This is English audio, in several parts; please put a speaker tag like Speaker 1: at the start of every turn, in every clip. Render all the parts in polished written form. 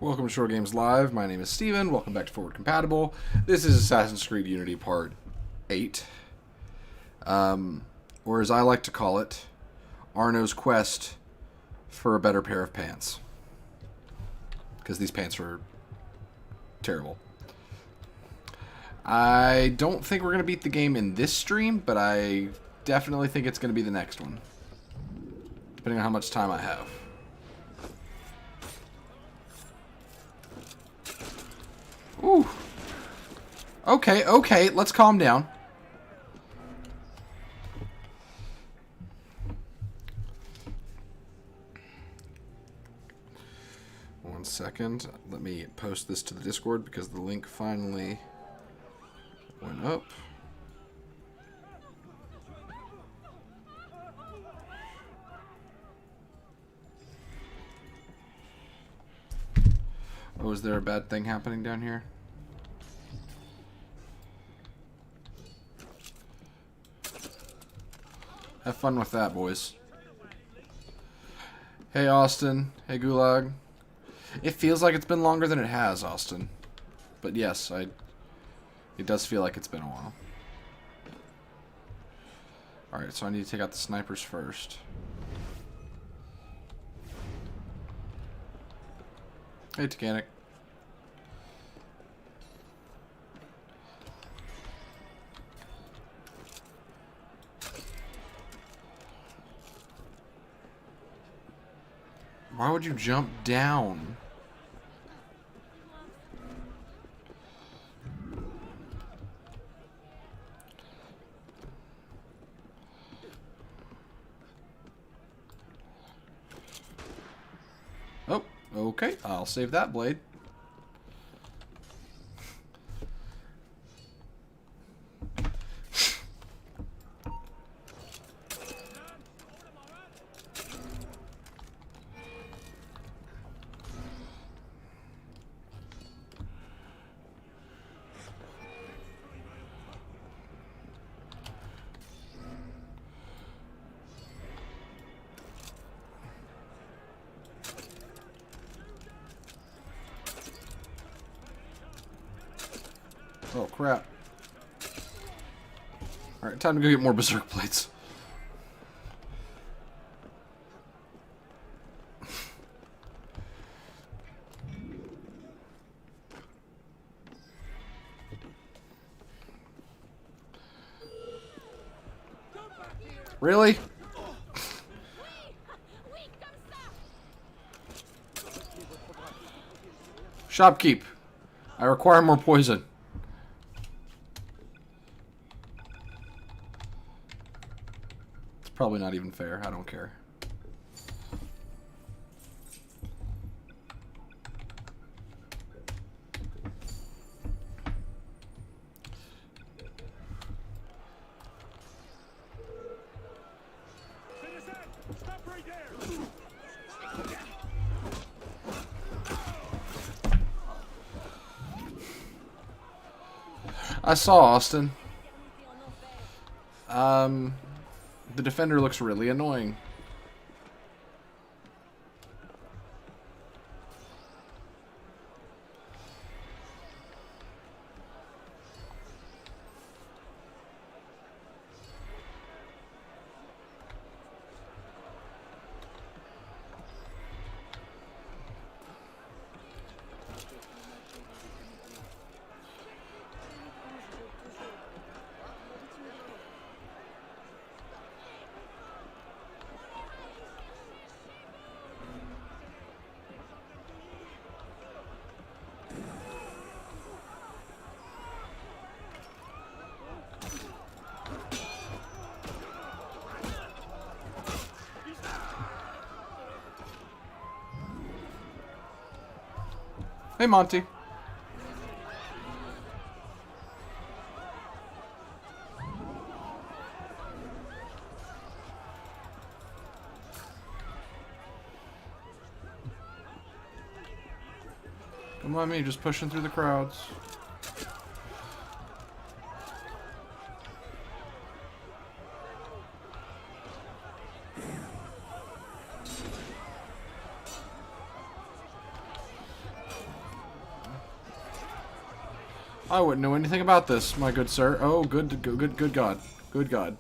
Speaker 1: Welcome to Short Games Live. My name is Steven. Welcome back to Forward Compatible. This is Assassin's Creed Unity Part 8. Or as I like to call it, Arno's quest for a better pair of pants. Because these pants are terrible. I don't think we're going to beat the game in this stream, but I definitely think it's going to be the next one. Depending on how much time I have. Ooh. Okay, let's calm down. One second. Let me post this to the Discord because the link finally went up. Oh, is there a bad thing happening down here? Have fun with that, boys. Hey, Austin. Hey, Gulag. It feels like it's been longer than it has, Austin. But yes, it does feel like it's been a while. Alright, so I need to take out the snipers first. Hey, Titanic. Why would you jump down? Oh, okay. I'll save that blade. Oh, crap. Alright, time to go get more berserk plates. Really? Shopkeep. I require more poison. It's probably not even fair. I don't care. I saw Austin. The defender looks really annoying. Hey, Monty. Don't mind me, just pushing through the crowds. I wouldn't know anything about this, my good sir. Oh, good God. Good God.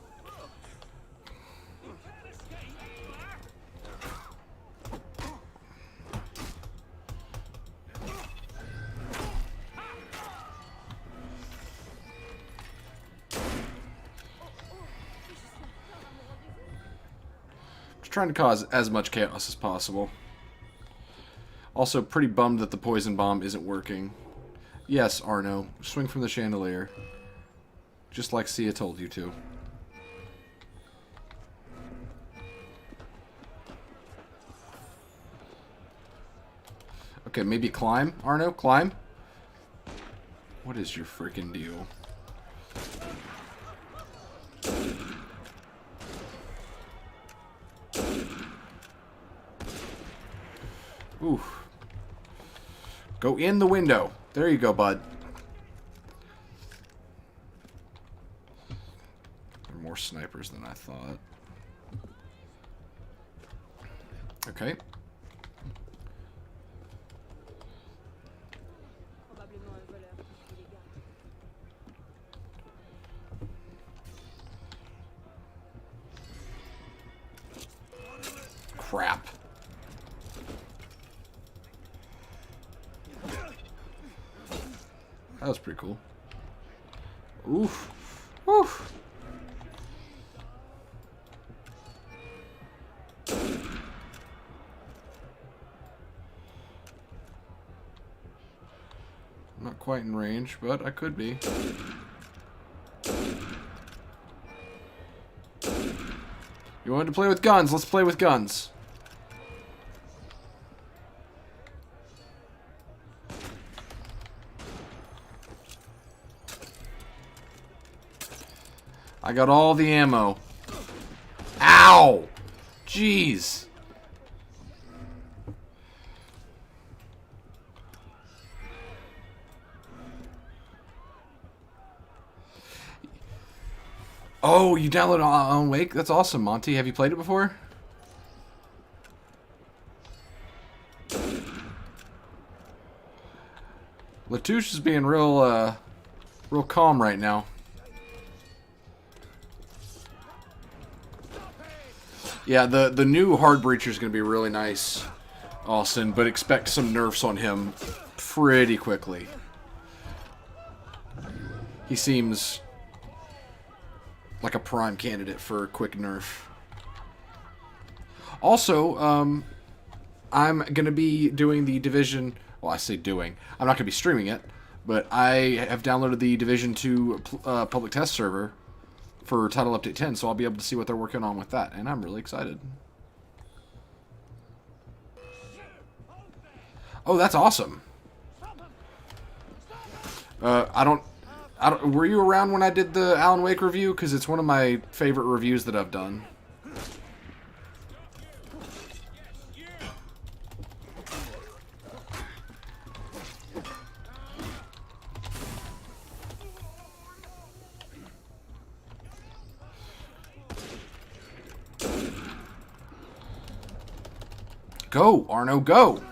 Speaker 1: Just trying to cause as much chaos as possible. Also, pretty bummed that the poison bomb isn't working. Yes, Arno. Swing from the chandelier. Just like Sia told you to. Okay, maybe climb, Arno? Climb? What is your freaking deal? Ooh. Go in the window. There you go, bud. There are more snipers than I thought. Okay. Crap. That was pretty cool. Oof. Oof. Not quite in range, but I could be. You wanted to play with guns? Let's play with guns. I got all the ammo. Ow! Jeez. Oh, you downloaded Alan Wake? That's awesome, Monty. Have you played it before? Latouche is being real calm right now. Yeah, the new Hard Breacher is going to be really nice, Austin, but expect some nerfs on him pretty quickly. He seems like a prime candidate for a quick nerf. Also, I'm going to be doing the Division... Well, I say doing. I'm not going to be streaming it, but I have downloaded the Division 2 public test server for Title Update 10, so I'll be able to see what they're working on with that, and I'm really excited. Oh, that's awesome. I don't... Were you around when I did the Alan Wake review? Because it's one of my favorite reviews that I've done. Go, Arno, go!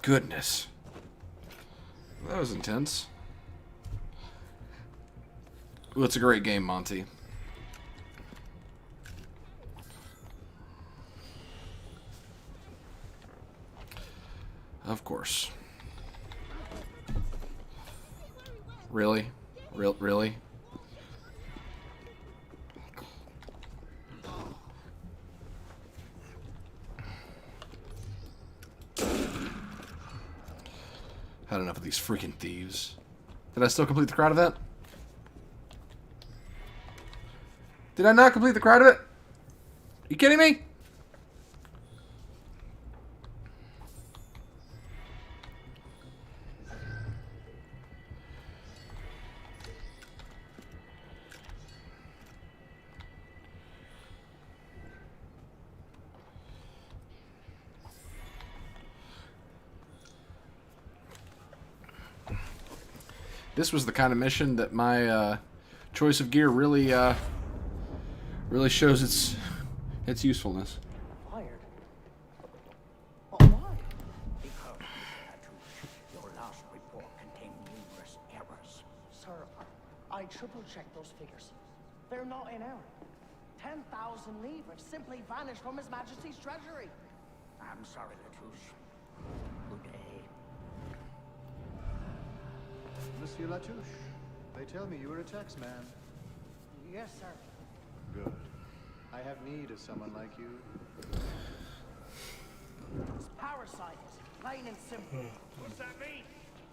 Speaker 1: Goodness. That was intense. Well, it's a great game, Monty. Of course. Really? Really? Had enough of these freaking thieves. Did I still complete the crowd event? Did I not complete the crowd of it? Are you kidding me? This was the kind of mission that my choice of gear really shows its usefulness.
Speaker 2: Fired? Oh, why?
Speaker 3: Because, your last report contained numerous errors.
Speaker 2: Sir, I triple-checked those figures. They're not in error. 10,000 livres simply vanished from His Majesty's treasury.
Speaker 3: I'm sorry, Latouche. Good day.
Speaker 4: Monsieur Latouche, they tell me you are a tax man.
Speaker 2: Yes, sir.
Speaker 4: Good. I have need of someone like you.
Speaker 2: It's parasites, plain and simple.
Speaker 3: What's that mean?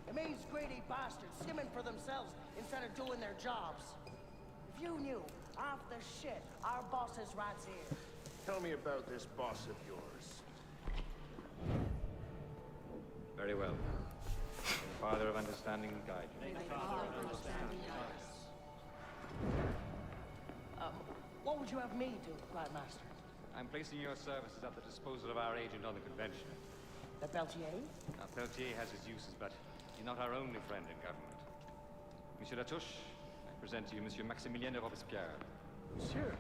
Speaker 2: It means greedy bastards skimming for themselves instead of doing their jobs. If you knew half the shit our bosses rats here.
Speaker 5: Tell me about this boss of yours.
Speaker 6: Very well. The Father of Understanding guide you.
Speaker 2: What would you have me do, Grandmaster?
Speaker 6: I'm placing your services at the disposal of our agent on the convention.
Speaker 2: The Beltier?
Speaker 6: Now, Peltier has his uses, but he's not our only friend in government. Monsieur Latouche, I present to you Monsieur Maximilien de Robespierre.
Speaker 7: Monsieur,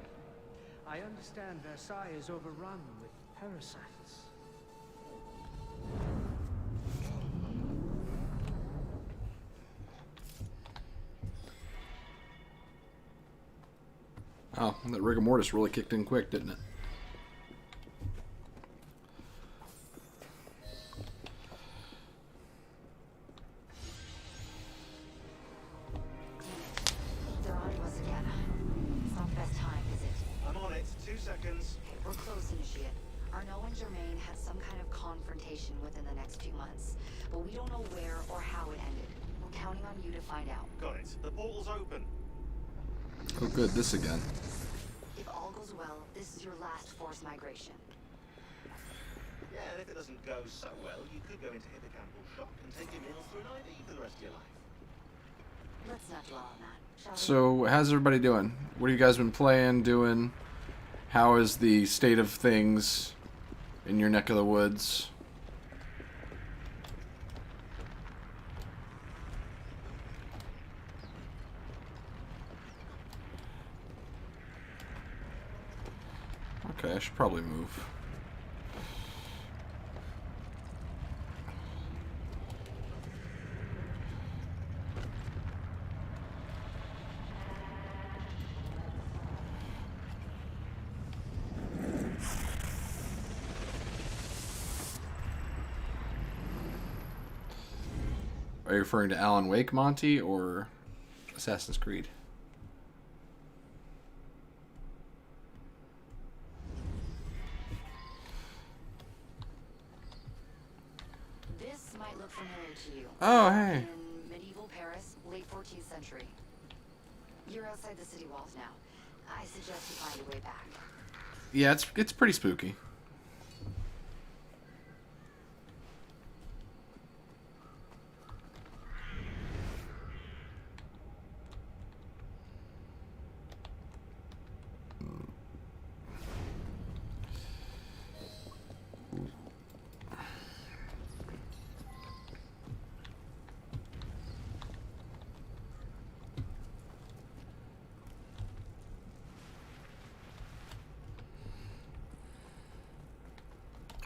Speaker 7: I understand Versailles is overrun with parasites.
Speaker 1: Oh, that rigor mortis really kicked in quick, didn't it?
Speaker 8: They're on to us again. It's not the best time, is it?
Speaker 5: I'm on it. 2 seconds.
Speaker 8: We're close, Initiate. Arnaud and Germain had some kind of confrontation within the next few months, but we don't know where or how it ended. We're counting on you to find out.
Speaker 5: Got it. The portal's open.
Speaker 1: Oh, good. This again.
Speaker 8: If all goes well, this is your last forced migration.
Speaker 5: Yeah, and if it doesn't go so well, you could go into hippocampal shock and take your meals through an IV for the rest of your life.
Speaker 8: Let's not dwell on that, shall we?
Speaker 1: So, how's everybody doing? What have you guys been playing, doing? How is the state of things in your neck of the woods? Okay, I should probably move. Are you referring to Alan Wake, Monty, or Assassin's Creed?
Speaker 8: This might look familiar to you.
Speaker 1: Oh, hey.
Speaker 8: In medieval Paris, late 14th century. You're outside the city walls now. I suggest you find your way back.
Speaker 1: Yeah, it's pretty spooky.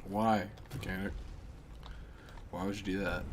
Speaker 1: Why, mechanic? Why would you do that?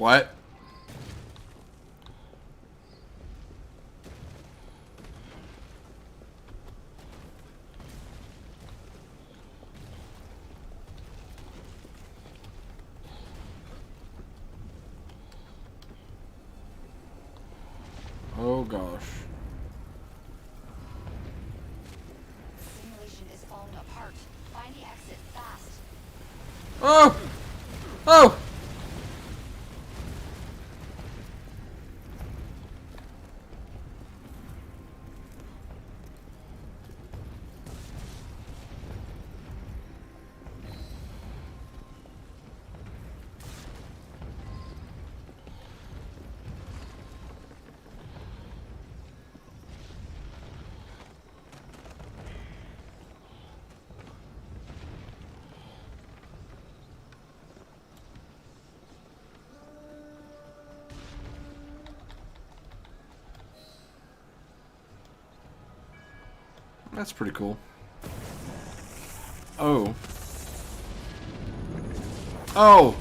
Speaker 1: What? Oh gosh.
Speaker 8: Simulation is falling apart. Find the exit fast.
Speaker 1: Oh! Oh! That's pretty cool. Oh. Oh!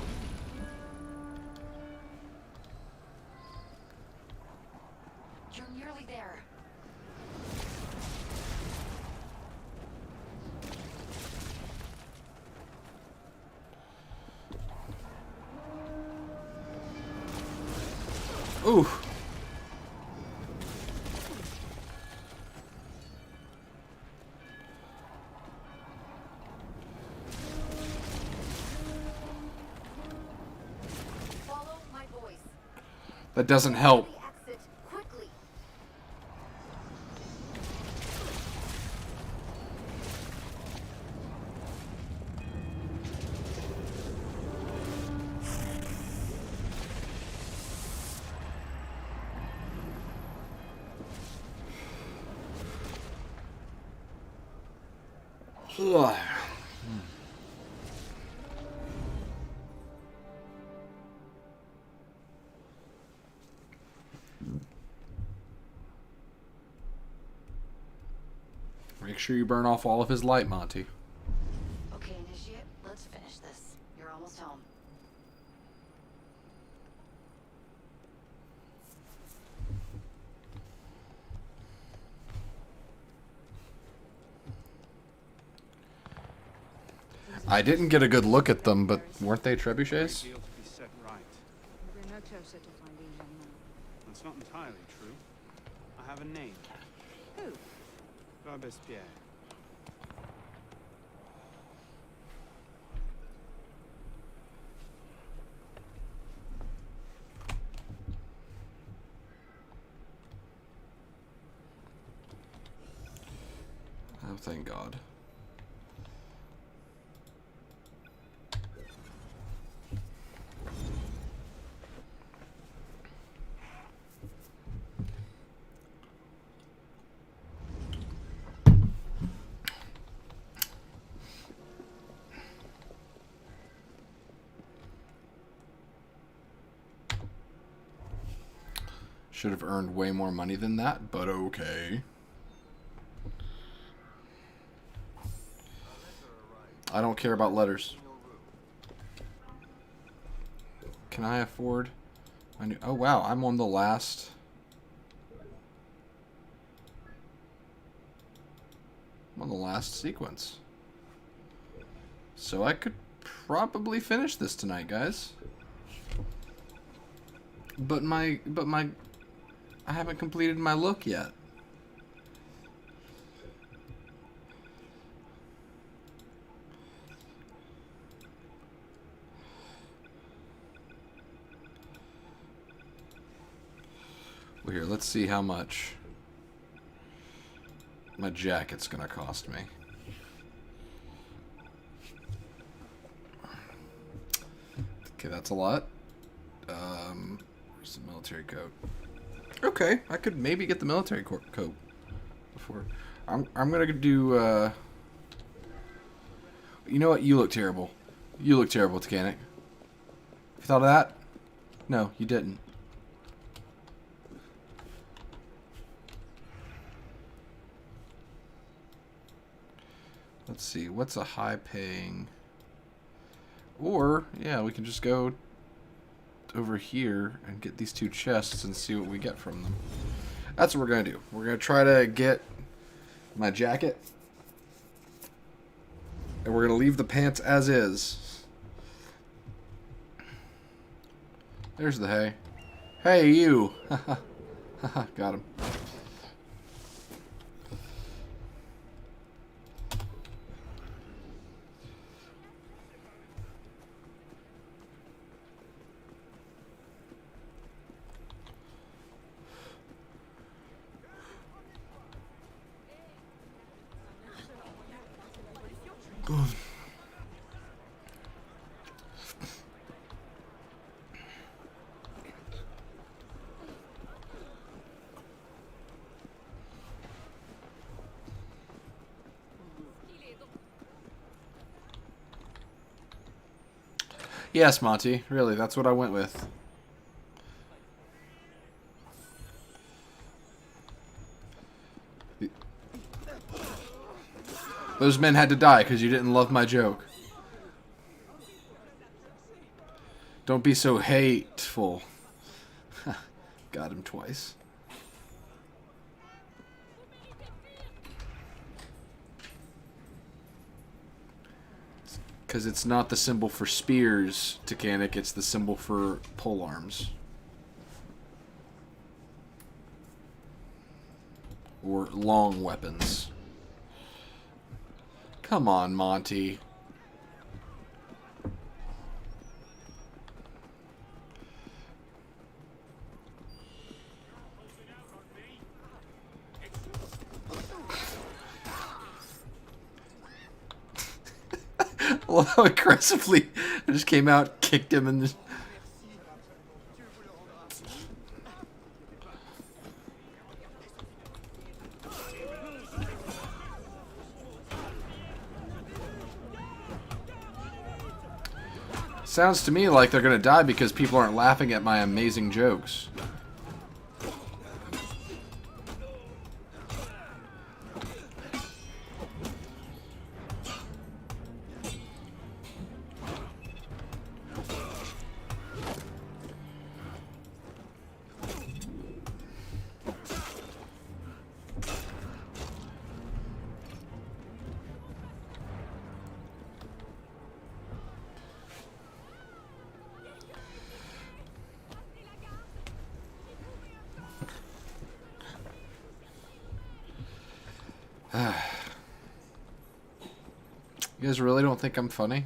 Speaker 8: You're nearly there.
Speaker 1: Ooh.
Speaker 8: Follow my voice.
Speaker 1: That doesn't help.
Speaker 8: The exit quickly.
Speaker 1: Ugh. Make sure you burn off all of his light, Monty.
Speaker 8: Okay, Initiate, let's finish this. You're almost home.
Speaker 1: I didn't get a good look at them, but weren't they trebuchets?
Speaker 3: Deal to be set right.
Speaker 9: We're no closer to finding him now.
Speaker 3: That's not entirely true. I have a name.
Speaker 9: Who?
Speaker 3: Robespierre.
Speaker 1: Oh, thank God. Should have earned way more money than that, but okay. I don't care about letters. Can I afford my new... Oh, wow. I'm on the last... I'm on the last sequence. So I could probably finish this tonight, guys. But my... I haven't completed my look yet. Well, here, let's see how much my jacket's gonna cost me. Okay, that's a lot. Where's the military coat? Okay, I could maybe get the military coat before. I'm gonna do. You know what? You look terrible. You look terrible, Titanic. You thought of that? No, you didn't. Let's see. What's a high-paying? Or yeah, we can just go over here and get these 2 chests and see what we get from them. That's what we're going to do. We're going to try to get my jacket. And we're going to leave the pants as is. There's the hay. Hey, you! Haha. Got him. Yes, Monty. Really, that's what I went with. Those men had to die because you didn't love my joke. Don't be so hateful. Got him twice. Because it's not the symbol for spears, Titanic, it's the symbol for pole arms. Or long weapons. Come on, Monty. I love how aggressively I just came out, kicked him, and just... Sounds to me like they're gonna die because people aren't laughing at my amazing jokes. You guys really don't think I'm funny?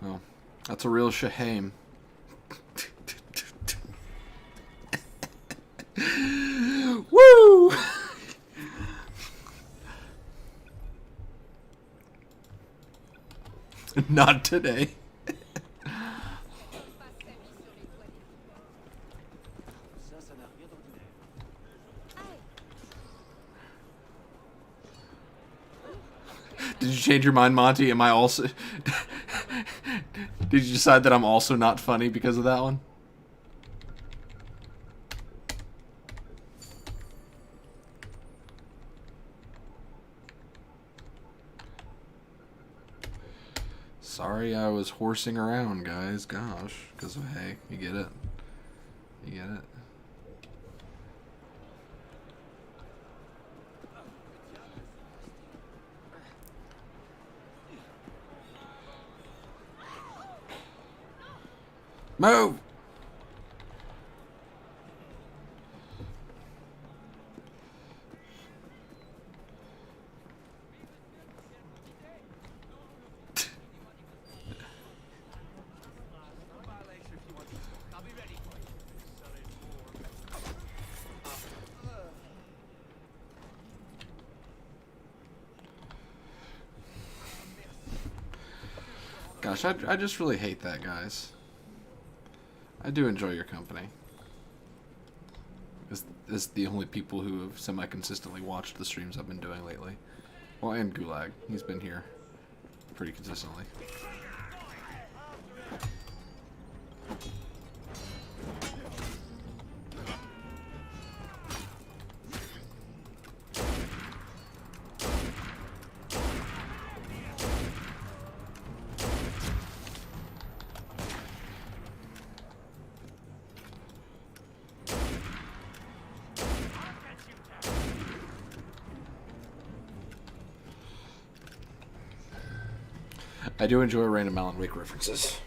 Speaker 1: Well, that's a real shame. Woo! Not today. Did you change your mind, Monty? Am I also... Did you decide that I'm also not funny because of that one? Sorry I was horsing around, guys. Gosh. Because of hay. You get it. You get it. Move! Gosh, I just really hate that, guys. I do enjoy your company. It's the only people who have semi-consistently watched the streams I've been doing lately. Well, and Gulag. He's been here pretty consistently. I do enjoy random Alan Wake references.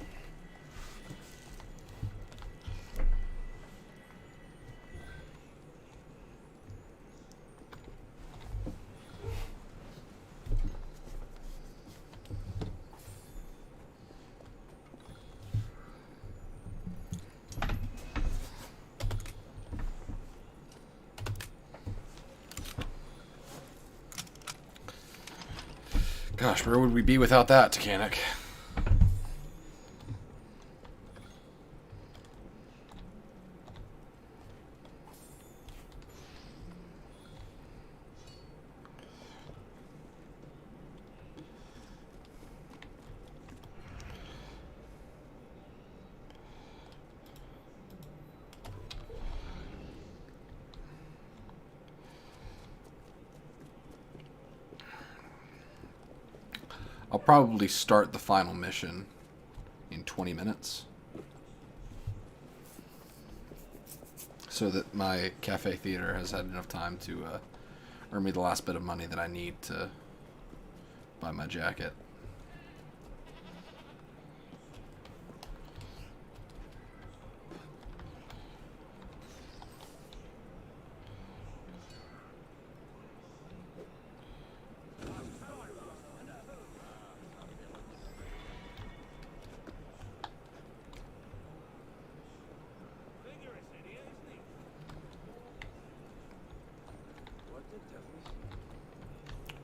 Speaker 1: Gosh, where would we be without that, Titanic? I'll probably start the final mission in 20 minutes. So that my cafe theater has had enough time to earn me the last bit of money that I need to buy my jacket.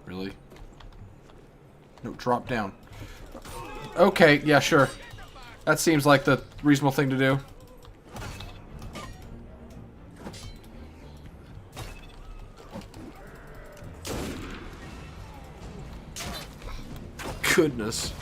Speaker 1: Really? No, drop down. Okay, yeah, sure. That seems like the reasonable thing to do. Goodness.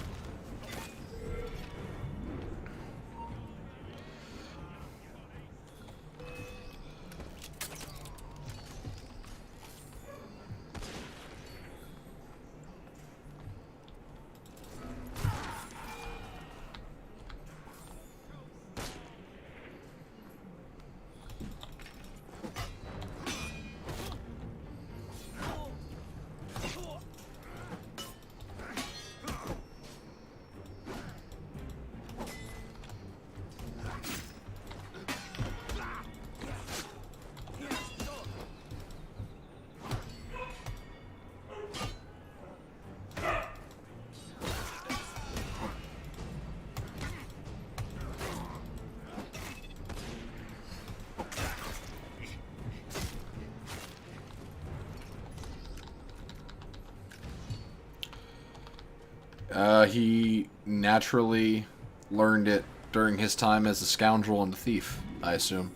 Speaker 1: He naturally learned it during his time as a scoundrel and a thief, I assume.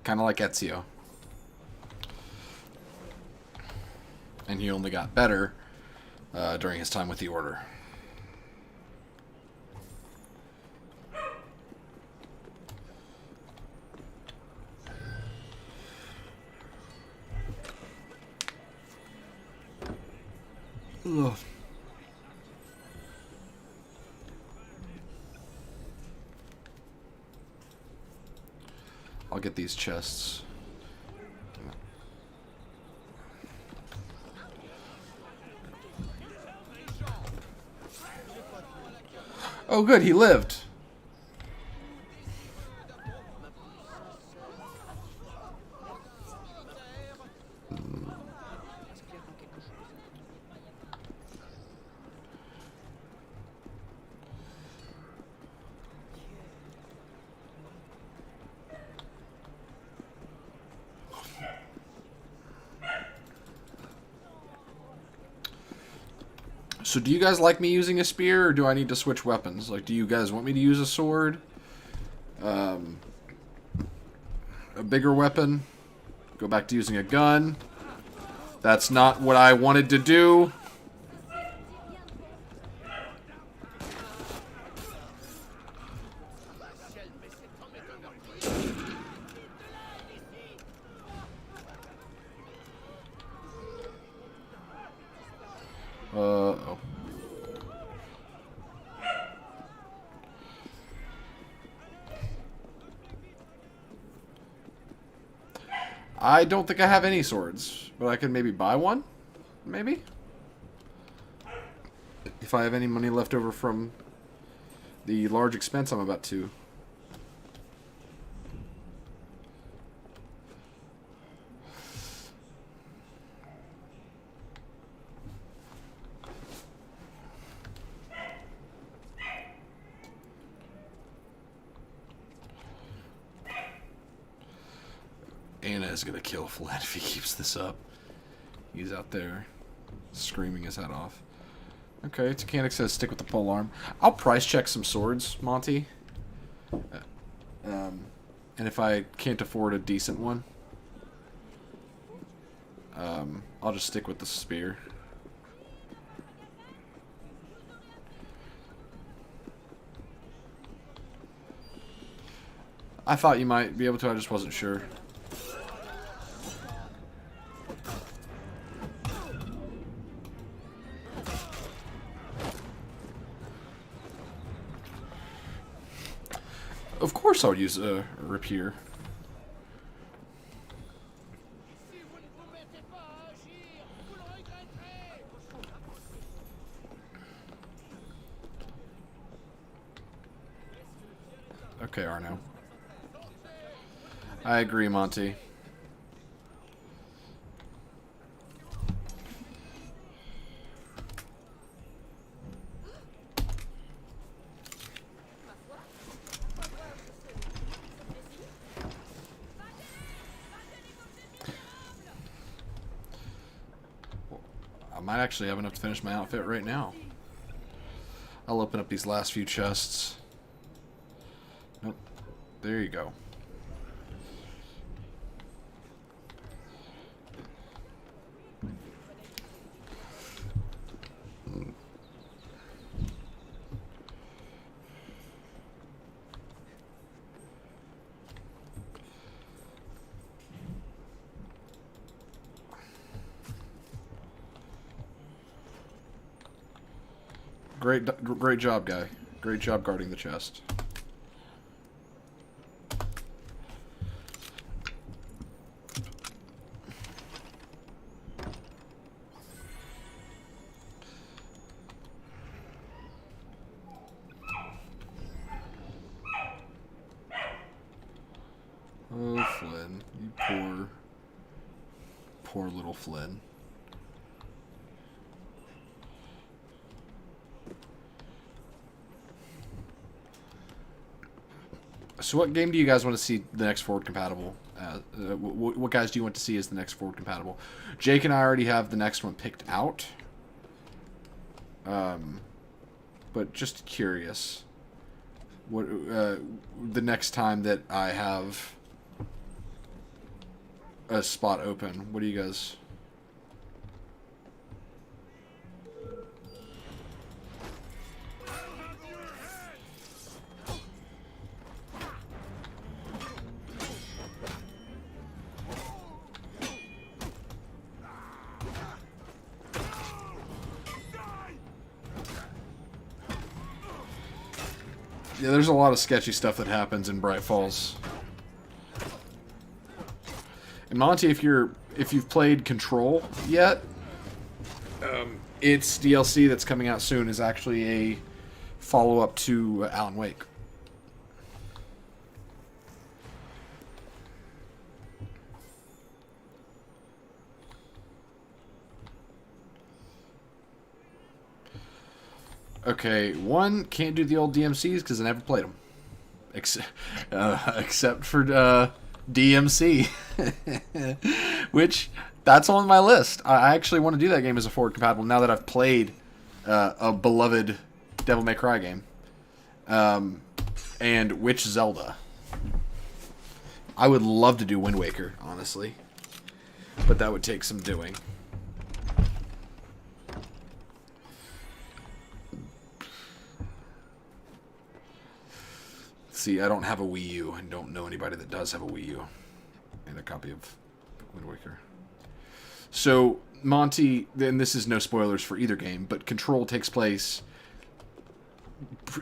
Speaker 1: Kind of like Ezio. And he only got better during his time with the Order. Ugh. I'll get these chests. Oh good, he lived. So do you guys like me using a spear, or do I need to switch weapons? Like, do you guys want me to use a sword? A bigger weapon? Go back to using a gun? That's not what I wanted to do. Oh. I don't think I have any swords, but I could maybe buy one? Maybe? If I have any money left over from the large expense I'm about to. Anna is going to kill Flynn if he keeps this up. He's out there screaming his head off. Okay, Titanic says stick with the pole arm. I'll price check some swords, Monty. And if I can't afford a decent one, I'll just stick with the spear. I thought you might be able to, I just wasn't sure. Of course I'll use a rapier. Okay, Arno. I agree, Monty. I might actually have enough to finish my outfit right now. I'll open up these last few chests. Nope. There you go. Great job, guy. Great job guarding the chest. Oh, Flynn. You poor little Flynn. So what game do you guys want to see the next forward compatible? What guys do you want to see as the next forward compatible? Jake and I already have the next one picked out. But just curious. What the next time that I have a spot open, what do you guys... Yeah, there's a lot of sketchy stuff that happens in Bright Falls. And Monty, if you've played Control yet, its DLC that's coming out soon is actually a follow-up to Alan Wake. Okay, one, can't do the old DMCs because I never played them. Except for DMC. Which, that's on my list. I actually want to do that game as a forward compatible now that I've played a beloved Devil May Cry game. And which Zelda. I would love to do Wind Waker, honestly. But that would take some doing. See, I don't have a Wii U. I don't know anybody that does have a Wii U. And a copy of Wind Waker. So, Monty, and this is no spoilers for either game, but Control takes place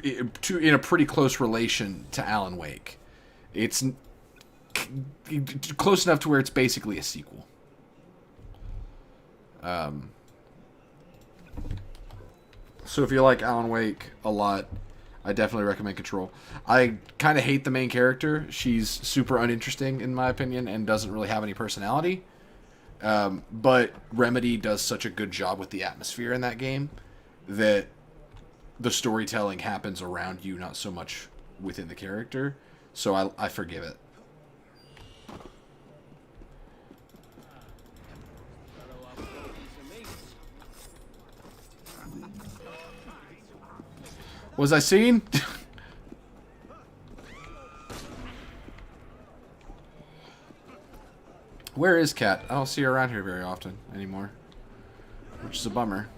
Speaker 1: in a pretty close relation to Alan Wake. It's close enough to where it's basically a sequel. So if you like Alan Wake a lot, I definitely recommend Control. I kind of hate the main character. She's super uninteresting, in my opinion, and doesn't really have any personality. But Remedy does such a good job with the atmosphere in that game that the storytelling happens around you, not so much within the character. So I forgive it. Was I seen? Where is Kat? I don't see her around here very often anymore, which is a bummer.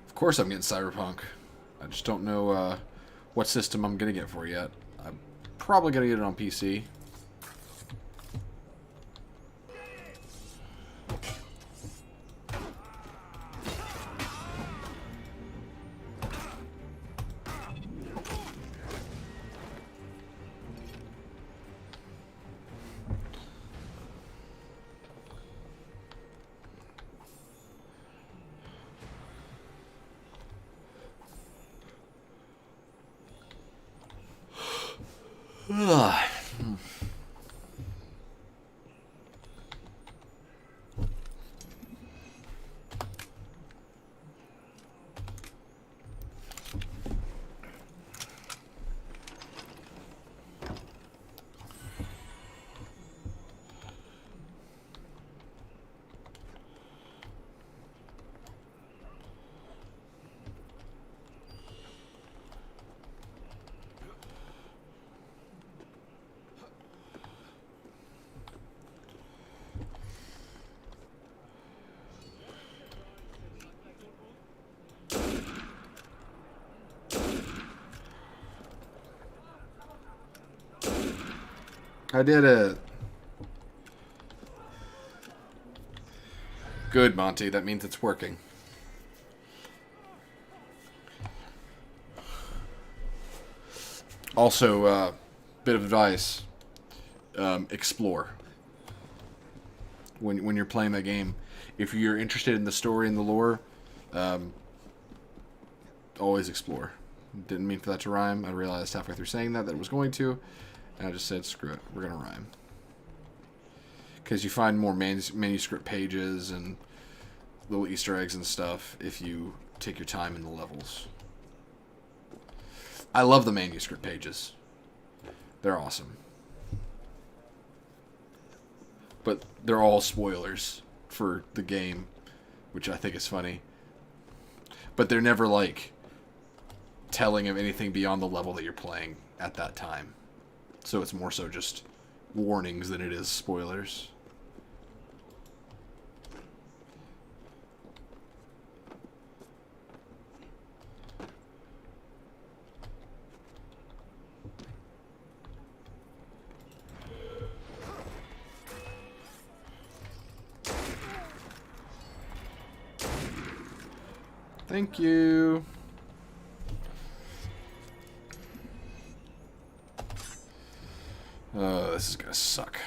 Speaker 1: Of course I'm getting Cyberpunk. I just don't know what system I'm going to get for it yet. I'm probably going to get it on PC. I did it. Good, Monty. That means it's working. Also, bit of advice. Explore. When you're playing that game. If you're interested in the story and the lore, always explore. Didn't mean for that to rhyme. I realized halfway through saying that it was going to. And I just said, screw it. We're going to rhyme. Because you find more manuscript pages and little Easter eggs and stuff if you take your time in the levels. I love the manuscript pages. They're awesome. But they're all spoilers for the game, which I think is funny. But they're never, like, telling of anything beyond the level that you're playing at that time. So it's more so just warnings than it is spoilers. Thank you. This is gonna suck.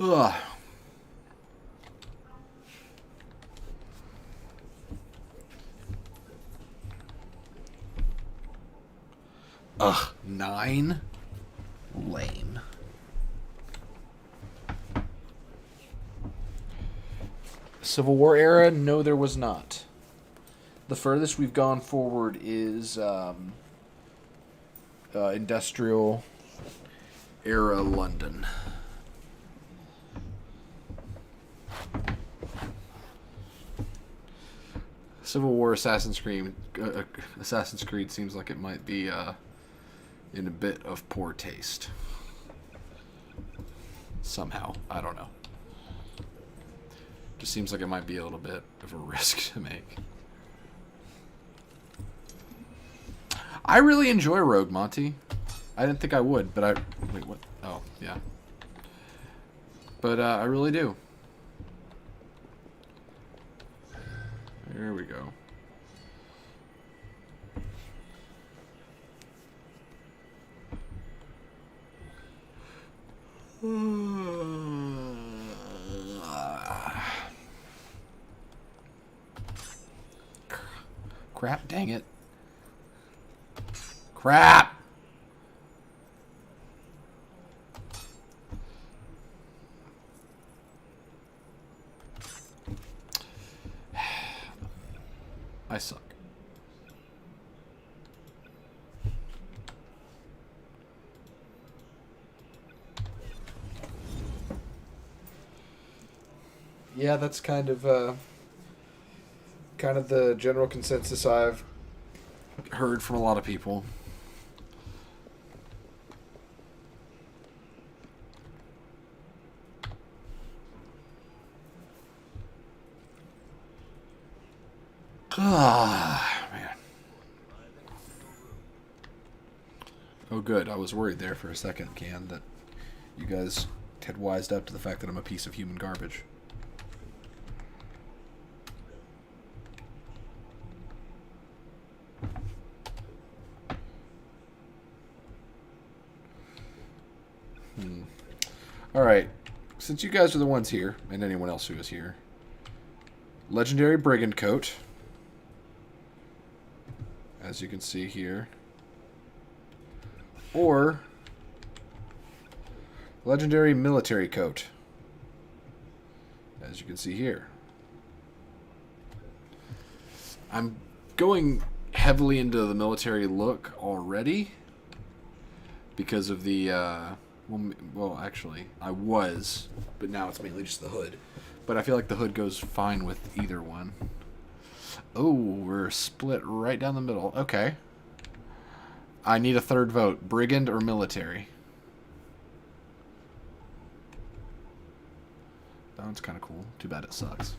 Speaker 1: Ugh. Ugh, 9? Lame. Civil War era? No, there was not. The furthest we've gone forward is industrial era London. Civil War Assassin's Creed seems like it might be in a bit of poor taste. Somehow. I don't know. Just seems like it might be a little bit of a risk to make. I really enjoy Rogue, Monty. I didn't think I would, but wait, what? Oh, yeah. But I really do. There we go. Crap, dang it. Crap! I suck. Yeah, that's kind of the general consensus I've heard from a lot of people. Ah, man. Oh, good. I was worried there for a second, Can, that you guys had wised up to the fact that I'm a piece of human garbage. Alright. Since you guys are the ones here, and anyone else who is here, Legendary Brigand Coat. As you can see here. Or Legendary Military Coat. As you can see here. I'm going heavily into the military look already because of the well, actually, I was, but now it's mainly just the hood. But I feel like the hood goes fine with either one. Oh, we're split right down the middle. Okay. I need a third vote. Brigand or military? That one's kind of cool. Too bad it sucks.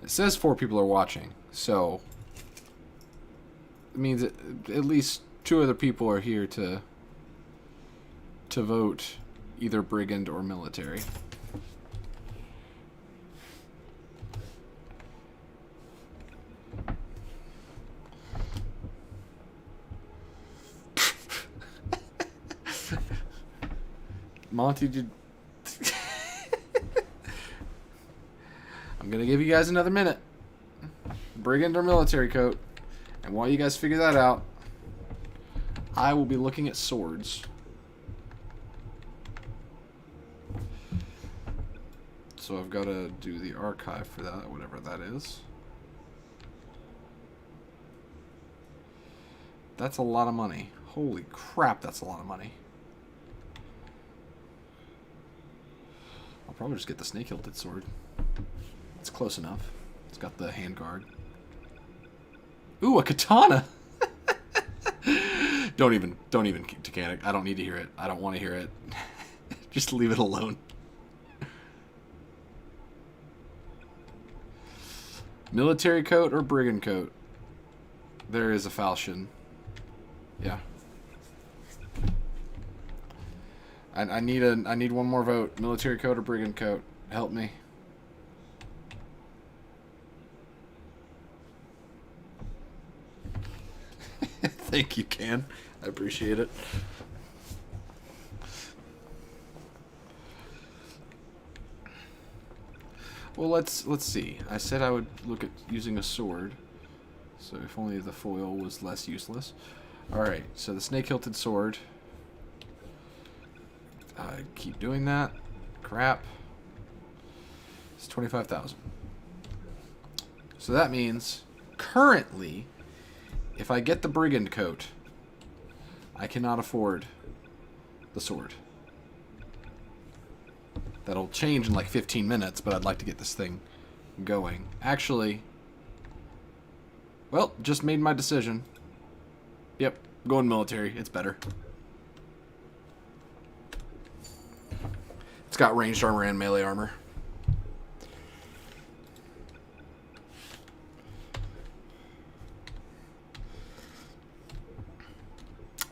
Speaker 1: It says 4 people are watching, so it means that at least 2 other people are here to vote either brigand or military. Monty, did I'm gonna give you guys another minute. Brigand or military coat. And while you guys figure that out, I will be looking at swords. So I've got to do the archive for that, whatever that is. That's a lot of money. Holy crap, that's a lot of money. I'll probably just get the snake-hilted sword. It's close enough. It's got the handguard. Ooh, a katana! Don't even, Titanic. I don't need to hear it. I don't want to hear it. Just leave it alone. Military coat or brigand coat? There is a falchion. Yeah. I need one more vote. Military coat or brigand coat? Help me. Thank you, Can. I appreciate it. Well, let's see. I said I would look at using a sword. So if only the foil was less useless. Alright, so the snake-hilted sword. I keep doing that. Crap. It's 25,000. So that means, currently, if I get the brigand coat, I cannot afford the sword. That'll change in like 15 minutes, but I'd like to get this thing going. Actually, well, just made my decision. Yep, going military. It's better. It's got ranged armor and melee armor.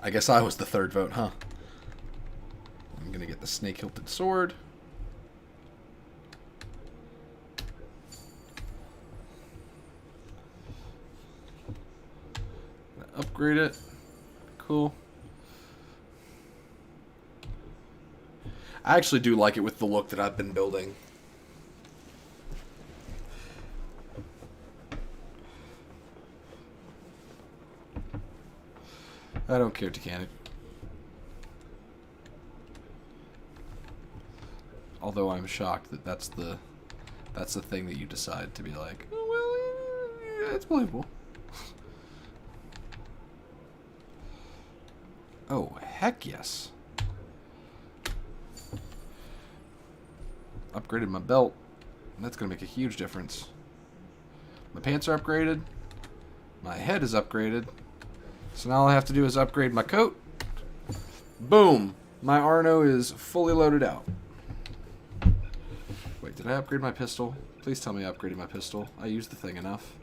Speaker 1: I guess I was the third vote, huh? I'm gonna get the snake-hilted sword. Upgrade it. Cool. I actually do like it with the look that I've been building. I don't care to can it. Although I'm shocked that that's the thing that you decide to be like, oh, well, yeah, it's believable. Oh, heck yes. Upgraded my belt. That's going to make a huge difference. My pants are upgraded. My head is upgraded. So now all I have to do is upgrade my coat. Boom! My Arno is fully loaded out. Wait, did I upgrade my pistol? Please tell me I upgraded my pistol. I used the thing enough.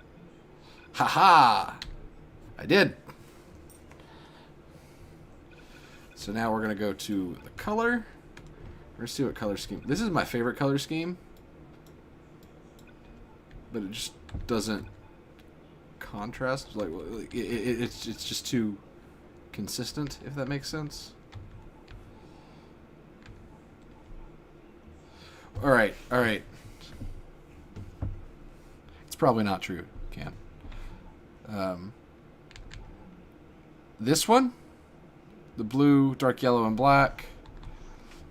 Speaker 1: Haha! I did! So now we're going to go to the color. We're going to see what color scheme. This is my favorite color scheme. But it just doesn't contrast. Like it's just too consistent, if that makes sense. Alright, alright. It's probably not true, Cam. This one? The blue, dark yellow, and black,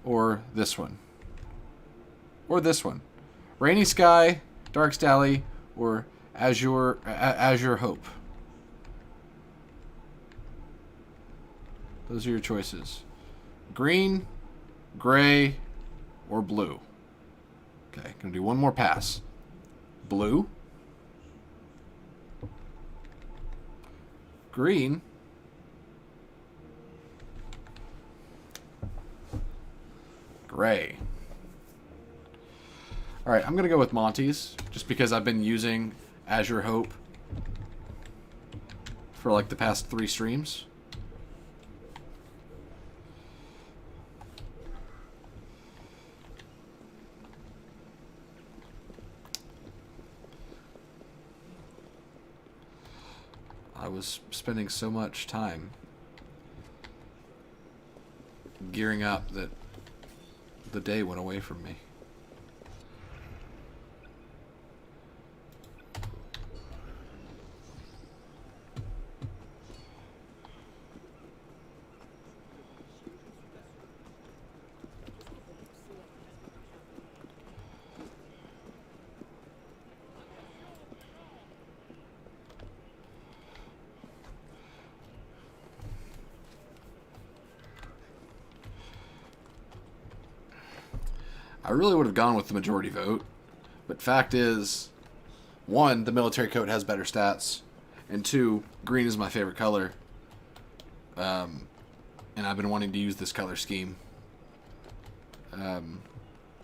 Speaker 1: or this one, or this one. Rainy Sky, Dark Stally, or Azure Hope. Those are your choices. Green, gray, or blue. Okay, gonna do one more pass. Blue, green, gray. Alright, I'm going to go with Monty's, just because I've been using Azure Hope for like the past 3 streams. I was spending so much time gearing up that the day went away from me. I really would have gone with the majority vote, but fact is, 1, the military coat has better stats, and 2, green is my favorite color, and I've been wanting to use this color scheme.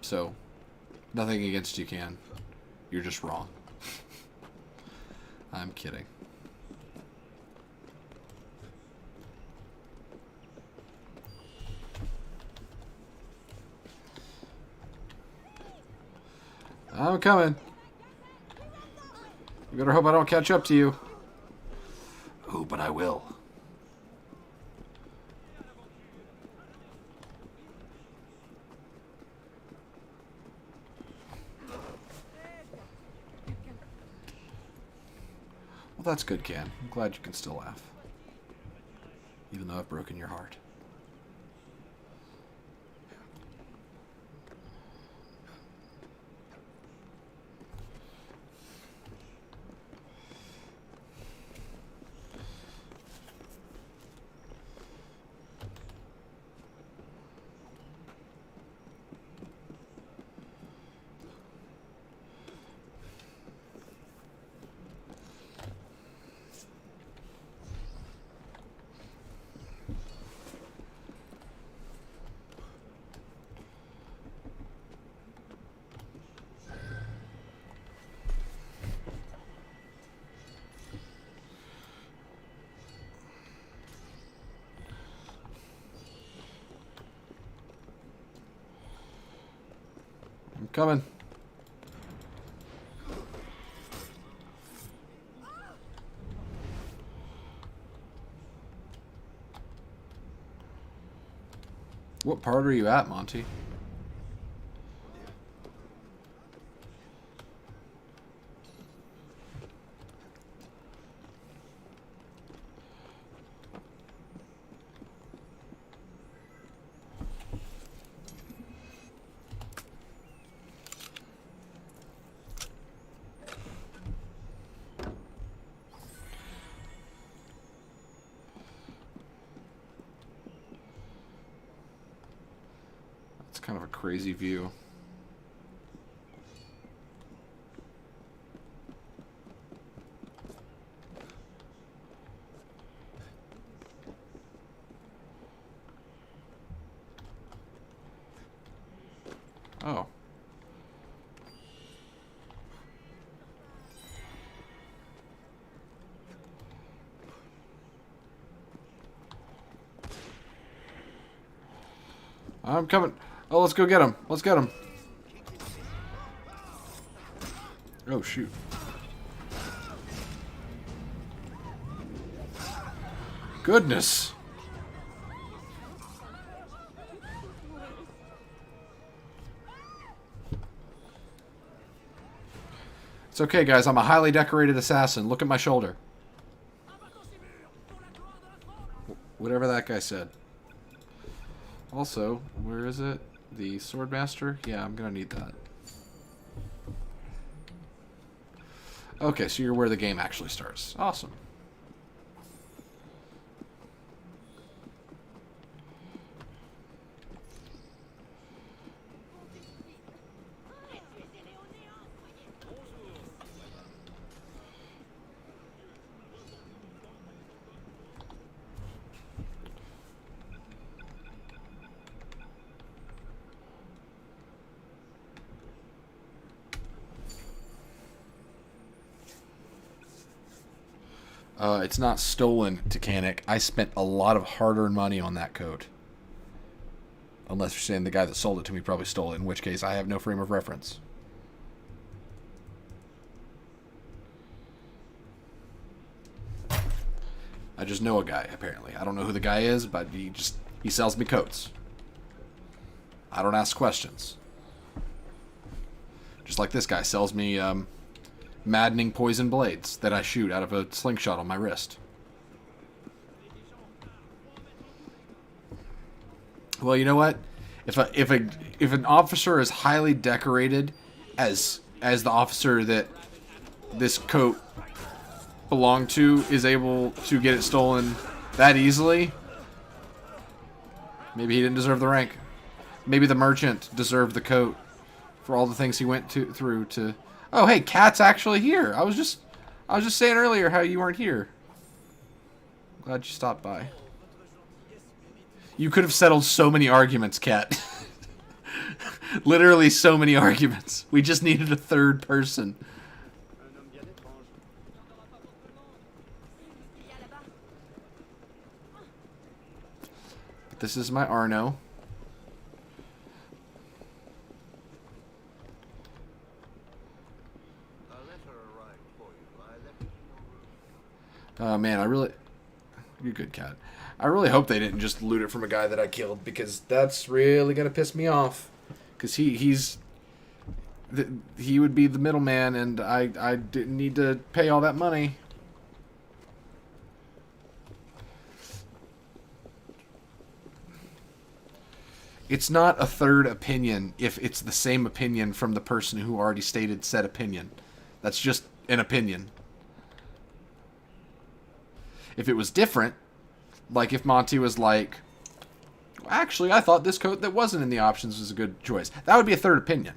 Speaker 1: So, nothing against you, Can. You're just wrong. I'm kidding. I'm coming. You better hope I don't catch up to you. Oh, but I will. Well, that's good, Ken. I'm glad you can still laugh. Even though I've broken your heart. I'm coming. What part are you at, Monty? It's kind of a crazy view. Oh. I'm coming. Oh, let's go get him. Let's get him. Oh, shoot. Goodness. It's okay, guys. I'm a highly decorated assassin. Look at my shoulder. Whatever that guy said. Also, where is it? The Swordmaster? Yeah, I'm gonna need that. Okay, so you're where the game actually starts. Awesome. It's not stolen, Titanic. I spent a lot of hard-earned money on that coat. Unless you're saying the guy that sold it to me probably stole it, in which case I have no frame of reference. I just know a guy, apparently. I don't know who the guy is, but he sells me coats. I don't ask questions. Just like this guy sells me, maddening poison blades that I shoot out of a slingshot on my wrist. Well, you know what? If an officer is highly decorated as the officer that this coat belonged to is able to get it stolen that easily, maybe he didn't deserve the rank. Maybe the merchant deserved the coat for all the things he went through to. Oh, hey, Kat's actually here. I was just saying earlier how you weren't here. Glad you stopped by. You could have settled so many arguments, Kat. Literally so many arguments. We just needed a third person. This is my Arno. Oh man, you're good, Cat. I really hope they didn't just loot it from a guy that I killed, because that's really gonna piss me off. Because he would be the middleman, and I didn't need to pay all that money. It's not a third opinion if it's the same opinion from the person who already stated said opinion. That's just an opinion. If it was different, like if Monty was like, actually, I thought this coat that wasn't in the options was a good choice, that would be a third opinion.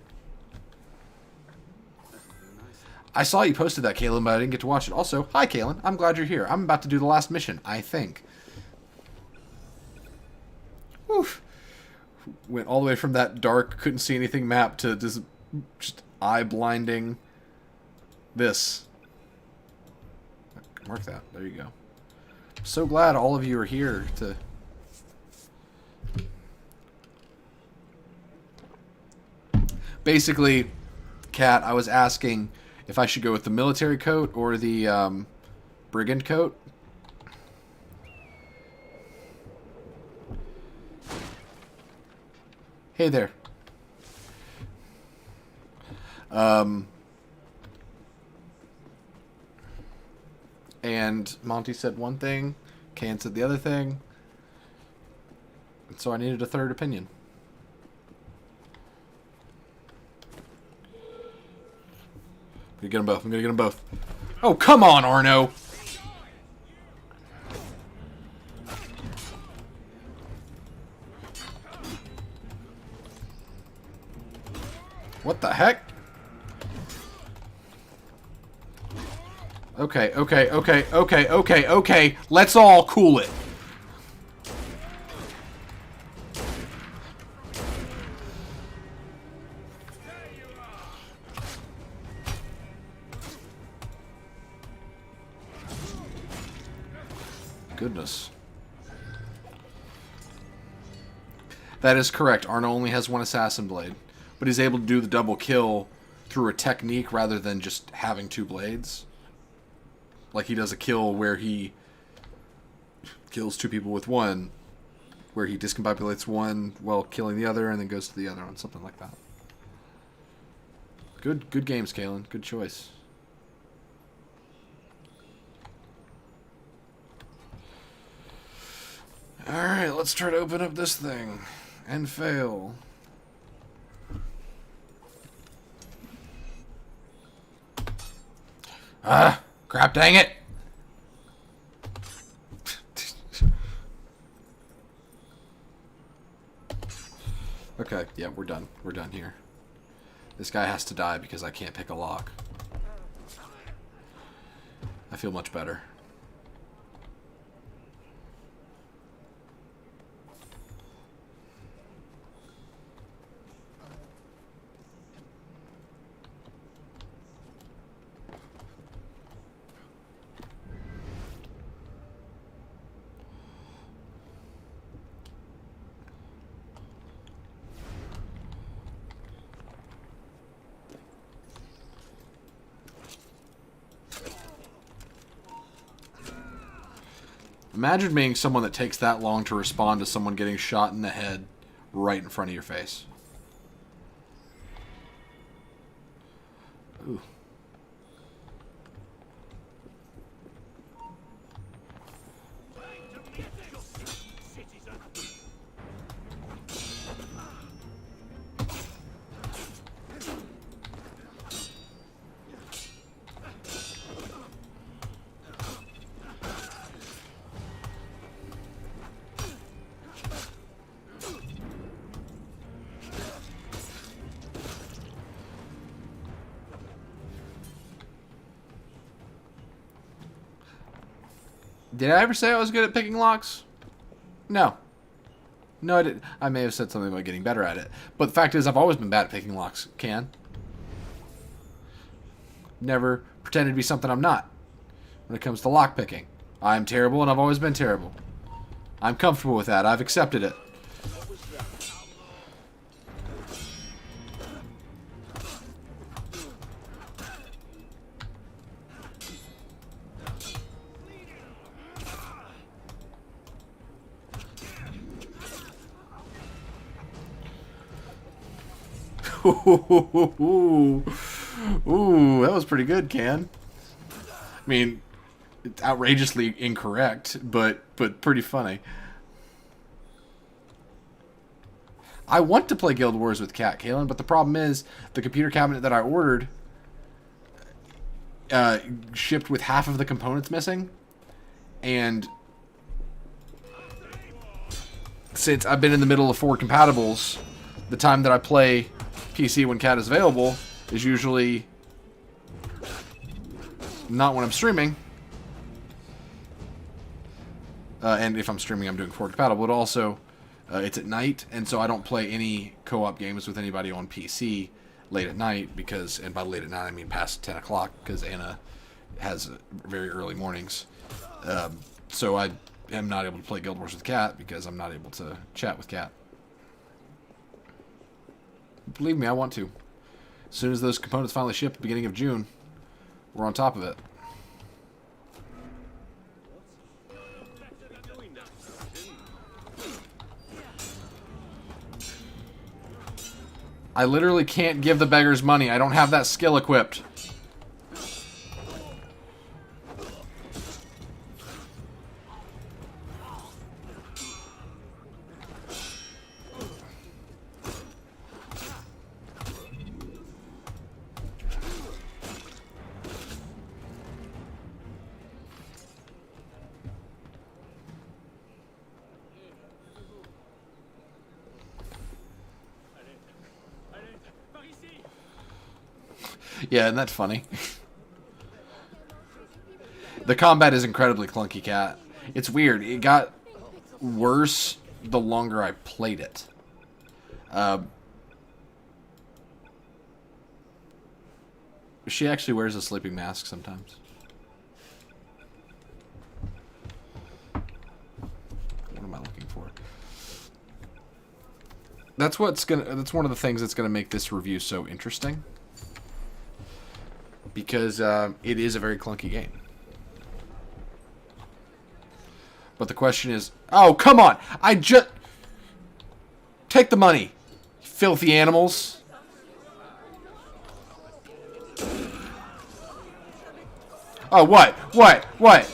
Speaker 1: I saw you posted that, Kalen, but I didn't get to watch it. Also, hi, Kalen. I'm glad you're here. I'm about to do the last mission, I think. Oof. Went all the way from that dark, couldn't see anything map to this just eye-blinding this. Mark that. There you go. So glad all of you are here to... Basically, Kat, I was asking if I should go with the military coat or the brigand coat. Hey there. And Monty said one thing, Can said the other thing, and so I needed a third opinion. I'm gonna get them both. I'm gonna get them both. Oh, come on, Arno! What the heck? Okay, okay, okay, okay, okay, okay. Let's all cool it. Goodness. That is correct. Arno only has one assassin blade, but he's able to do the double kill through a technique rather than just having two blades. Like he does a kill where he kills two people with one, where he discombobulates one while killing the other and then goes to the other one, something like that. Good games, Kalen. Good choice. Alright, let's try to open up this thing. And fail. Ah! Crap, dang it! Okay, yeah, we're done. We're done here. This guy has to die because I can't pick a lock. I feel much better. Imagine being someone that takes that long to respond to someone getting shot in the head right in front of your face. Ooh. Did I ever say I was good at picking locks? No. No, I didn't. I may have said something about getting better at it. But the fact is, I've always been bad at picking locks. Never pretended to be something I'm not. When it comes to lock picking, I'm terrible and I've always been terrible. I'm comfortable with that. I've accepted it. Ooh, that was pretty good, Can. I mean, it's outrageously incorrect, but pretty funny. I want to play Guild Wars with Cat, Kalen, but the problem is the computer cabinet that I ordered shipped with half of the components missing. And since I've been in the middle of 4 compatibles, the time that I play PC when Cat is available is usually not when I'm streaming. And if I'm streaming, I'm doing 4 compatible, but also it's at night, and so I don't play any co-op games with anybody on PC late at night, because, and by late at night I mean past 10 o'clock, because Anna has very early mornings. So I am not able to play Guild Wars with Cat because I'm not able to chat with Cat. Believe me, I want to. As soon as those components finally ship at the beginning of June, we're on top of it. I literally can't give the beggars money. I don't have that skill equipped. Yeah, isn't that funny? The combat is incredibly clunky, Cat. It's weird. It got worse the longer I played it. She actually wears a sleeping mask sometimes. What am I looking for? That's one of the things that's gonna make this review so interesting. Because it is a very clunky game. But the question is, oh, come on! I just... Take the money, filthy animals. Oh, what? What? What?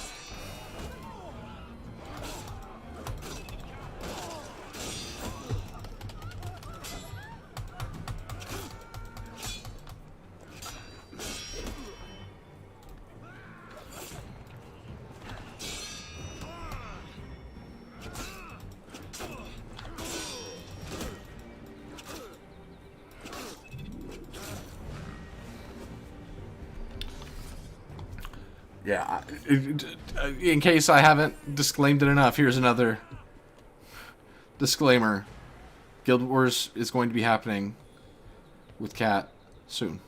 Speaker 1: Yeah, in case I haven't disclaimed it enough, here's another disclaimer. Guild Wars is going to be happening with Cat soon.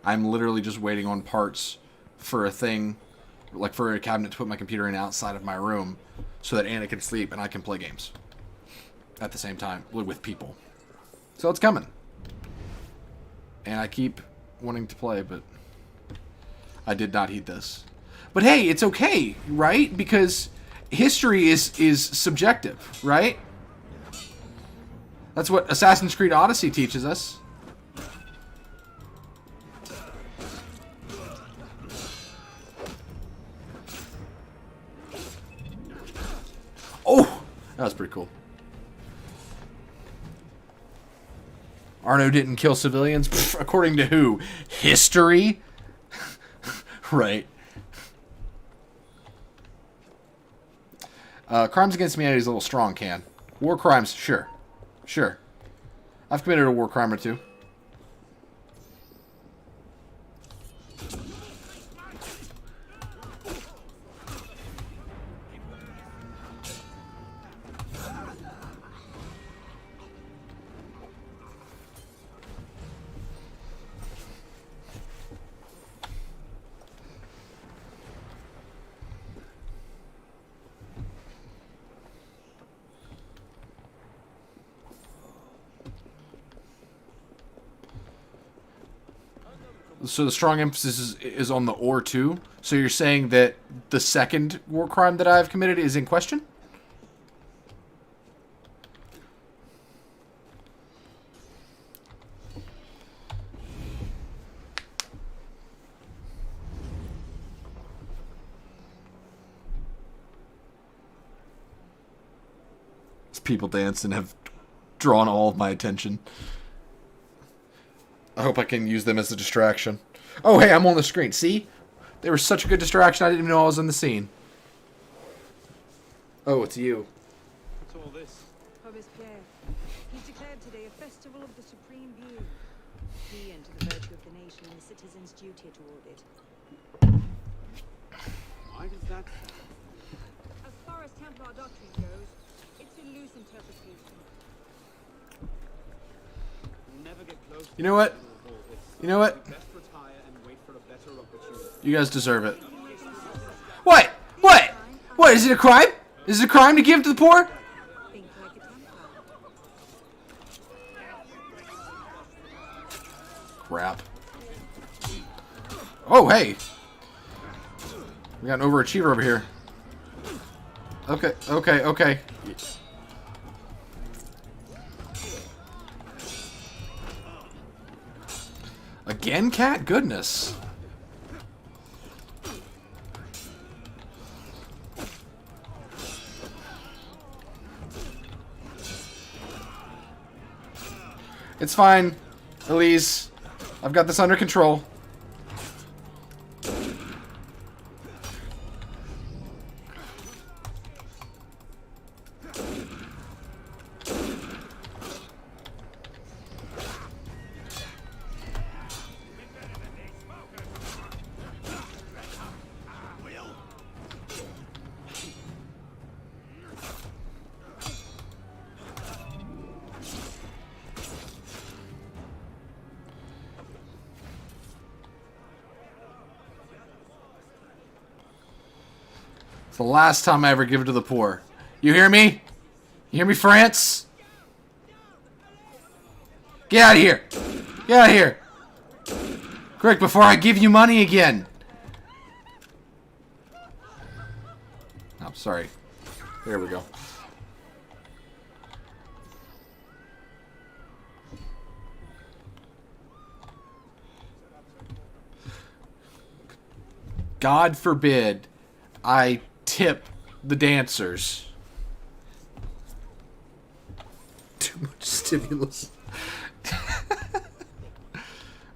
Speaker 1: I'm literally just waiting on parts for a thing, like for a cabinet to put my computer in outside of my room so that Anna can sleep and I can play games at the same time with people. So it's coming. And I keep wanting to play, but I did not heed this. But hey, it's okay, right? Because history is subjective, right? That's what Assassin's Creed Odyssey teaches us. Oh! That was pretty cool. Arno didn't kill civilians? Pff, according to who? History? Right. Crimes against humanity is a little strong, Can. War crimes, sure. Sure. I've committed a war crime or two. So the strong emphasis is on the or too. So you're saying that the second war crime that I've committed is in question? People dance and have drawn all of my attention. I hope I can use them as a distraction. Oh, hey, I'm on the screen. See? They were such a good distraction, I didn't even know I was in the scene. Oh, it's you.
Speaker 3: What's all this?
Speaker 9: Robespierre. He's declared today a festival of the supreme being. He and to the virtue of the nation and the citizens' duty toward it.
Speaker 3: Why does that sound?
Speaker 9: As far as Templar doctrine goes, it's a loose interpretation.
Speaker 3: We'll never get close.
Speaker 1: You know what? You know what?
Speaker 3: Best retire and wait for a better opportunity.
Speaker 1: You guys deserve it. What? What? What? Is it a crime? Is it a crime to give to the poor?
Speaker 9: Think like a Templar.
Speaker 1: Crap. Oh, hey. We got an overachiever over here. Okay, okay, okay. Again, cat? Goodness. It's fine, Elise. I've got this under control. It's the last time I ever give it to the poor. You hear me? You hear me, France? Get out of here! Get out of here! Quick, before I give you money again! Oh, sorry. There we go. God forbid I tip the dancers. Too much stimulus.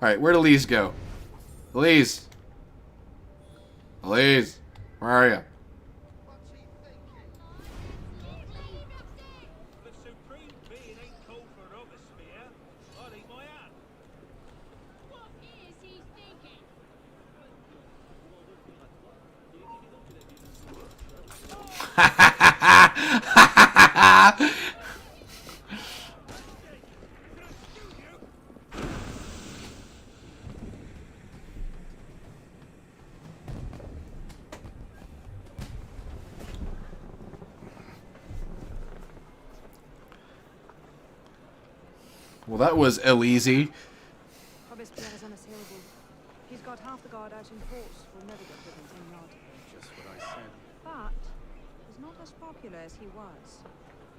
Speaker 1: Alright, where'd Elise go? Elise! Elise! Where are you?
Speaker 3: The supreme being ain't called for Robespierre. I'll eat my hand.
Speaker 10: What is he thinking?
Speaker 1: Well, that was easy.
Speaker 9: Robespierre is unassailable. He's got half the guard out in force. We'll never get within 10 yards of him.
Speaker 3: Just what I said.
Speaker 9: But he's not as popular as he was.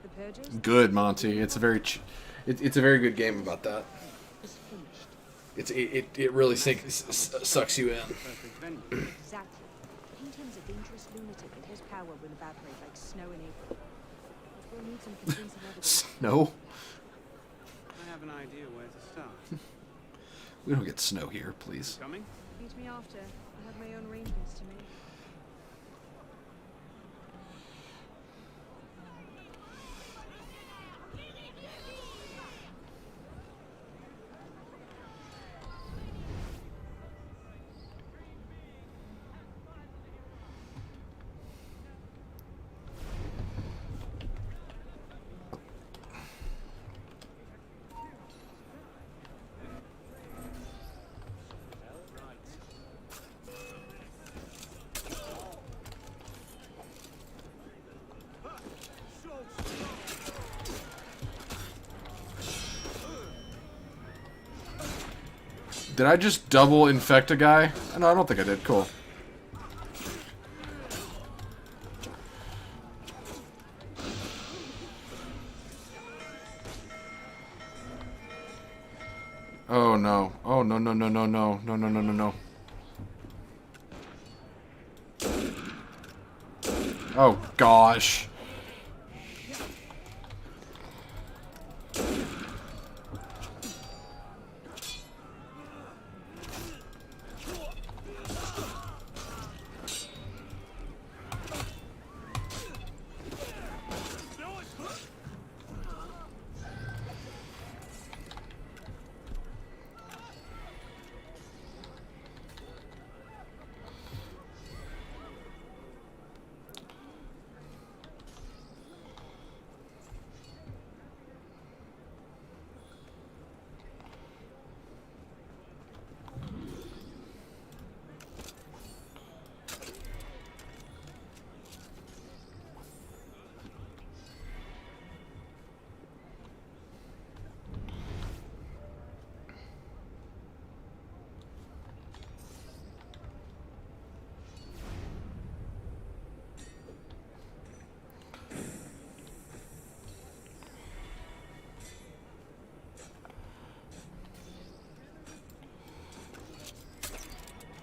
Speaker 9: The purges.
Speaker 1: Good, Monty. It's a very, it's a very good game about that.
Speaker 9: Is finished.
Speaker 1: It really sucks you in.
Speaker 3: Perfect venue.
Speaker 9: Exactly. Painting's a dangerous lunatic, and his power will evaporate like snow in April. But we'll need some convincing evidence.
Speaker 1: Snow?
Speaker 3: I have an idea where to start.
Speaker 1: We don't get snow here, please.
Speaker 3: Coming?
Speaker 9: Meet me after. I have my own arrangements to make.
Speaker 1: Did I just double infect a guy? No, I don't think I did. Cool. Oh no. Oh no no no no no no no no no no. Oh gosh.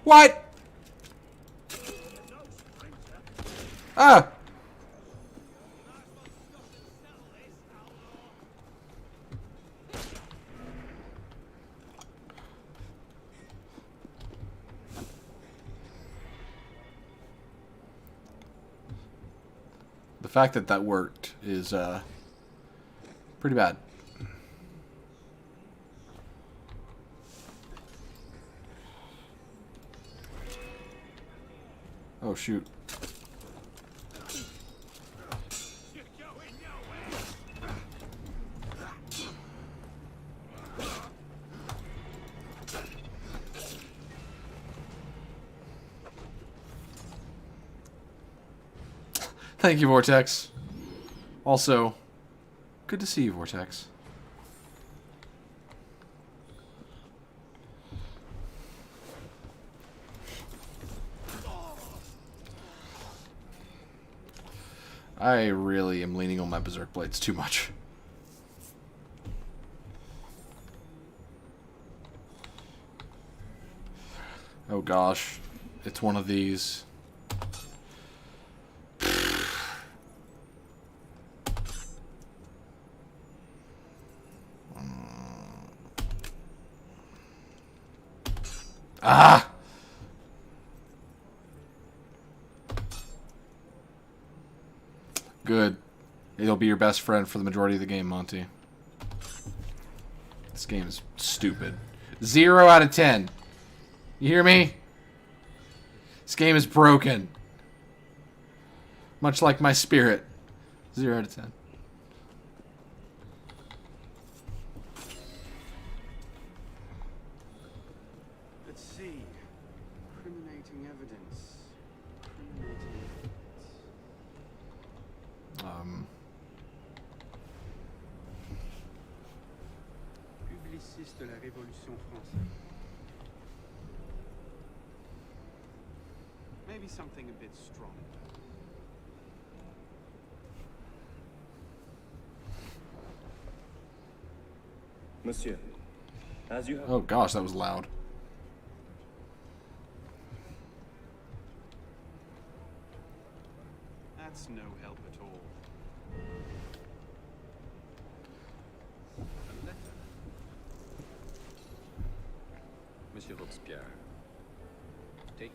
Speaker 1: What? Ah! The fact that that worked is pretty bad. Oh shoot. Thank you, Vortex. Also, good to see you, Vortex. I really am leaning on my Berserk Blades too much. Oh gosh, it's one of these. Ah! Good. It'll be your best friend for the majority of the game, Monty. This game is stupid. 0 out of 10. You hear me? This game is broken. Much like my spirit. 0 out of 10.
Speaker 4: Let's see. Incriminating evidence. Incriminating evidence. Publiciste de la Révolution française. Maybe something a bit stronger.
Speaker 11: Monsieur, as you have...
Speaker 1: Oh gosh, that was loud.
Speaker 4: That's no help at all. A letter.
Speaker 6: Monsieur Robespierre. Take.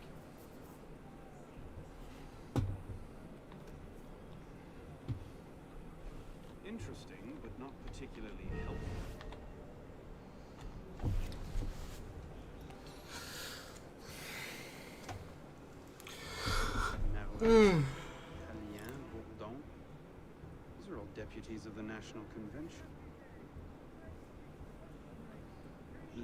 Speaker 4: Interesting, but not particularly helpful. Now, these are all deputies of the National Convention.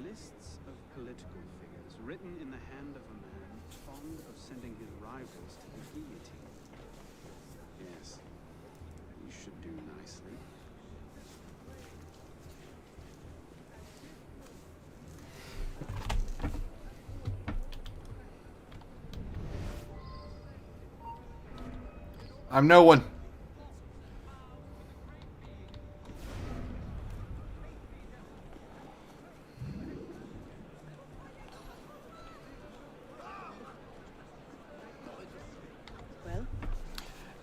Speaker 4: Lists of political figures written in the hand of a man fond of sending his rivals to the guillotine. Yes, you should do nicely.
Speaker 1: I'm no one.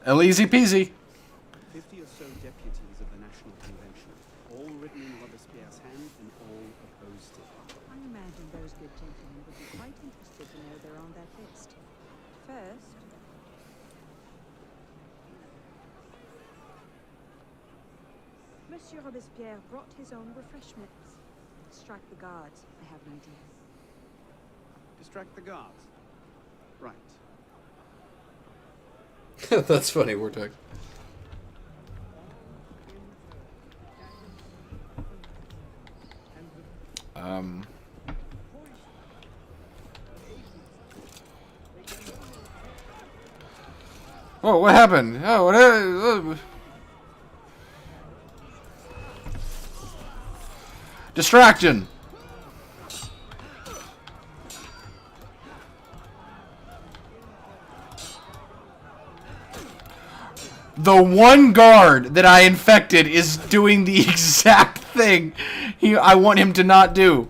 Speaker 9: Well?
Speaker 1: Easy peasy.
Speaker 4: 50 or so deputies of the National Convention, all written in Robespierre's hand and all opposed to him.
Speaker 9: I imagine those good gentlemen would be quite interested to know they're on that list. First, Monsieur Robespierre brought his own refreshments. Strike the guards, I have an idea.
Speaker 4: Distract the guards. Right.
Speaker 1: That's funny, Vortex. Oh, what happened? Oh, what? Distraction. The one guard that I infected is doing the exact thing I want him to not do.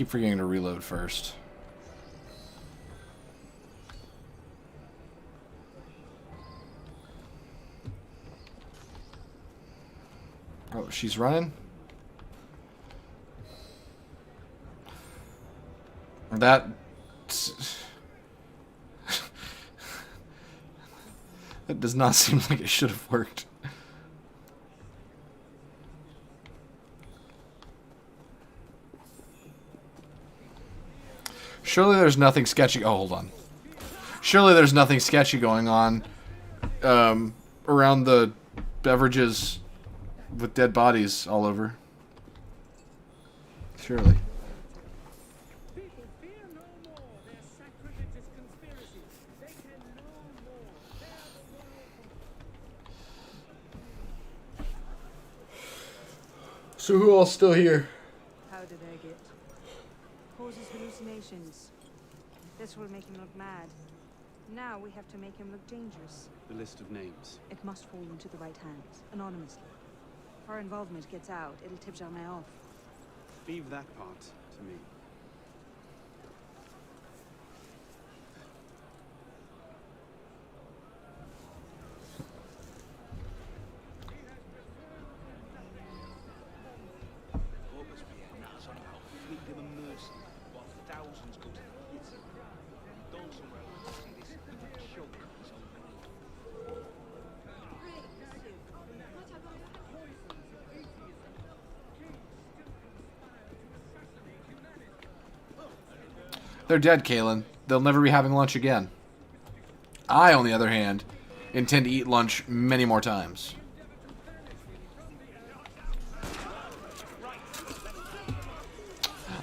Speaker 1: keep forgetting to reload first. Oh, she's running? That... that does not seem like it should have worked. Surely there's nothing sketchy... Oh, hold on. Surely there's nothing sketchy going on around the beverages with dead bodies all over. Surely.
Speaker 3: People fear no more their sacrilegious conspiracy. They can no more bear the world.
Speaker 1: So who all's still here?
Speaker 9: How did I get? Causes hallucinations. This will make him look mad. Now we have to make him look dangerous.
Speaker 4: The list of names.
Speaker 9: It must fall into the right hands, anonymously. If our involvement gets out, it'll tip Germain off.
Speaker 4: Leave that part to me.
Speaker 3: Robespierre knows about freedom and mercy, while thousands go to the guillotine. Don't somewhere want to see this show in his own name.
Speaker 1: They're dead, Kalen. They'll never be having lunch again. I, on the other hand, intend to eat lunch many more times.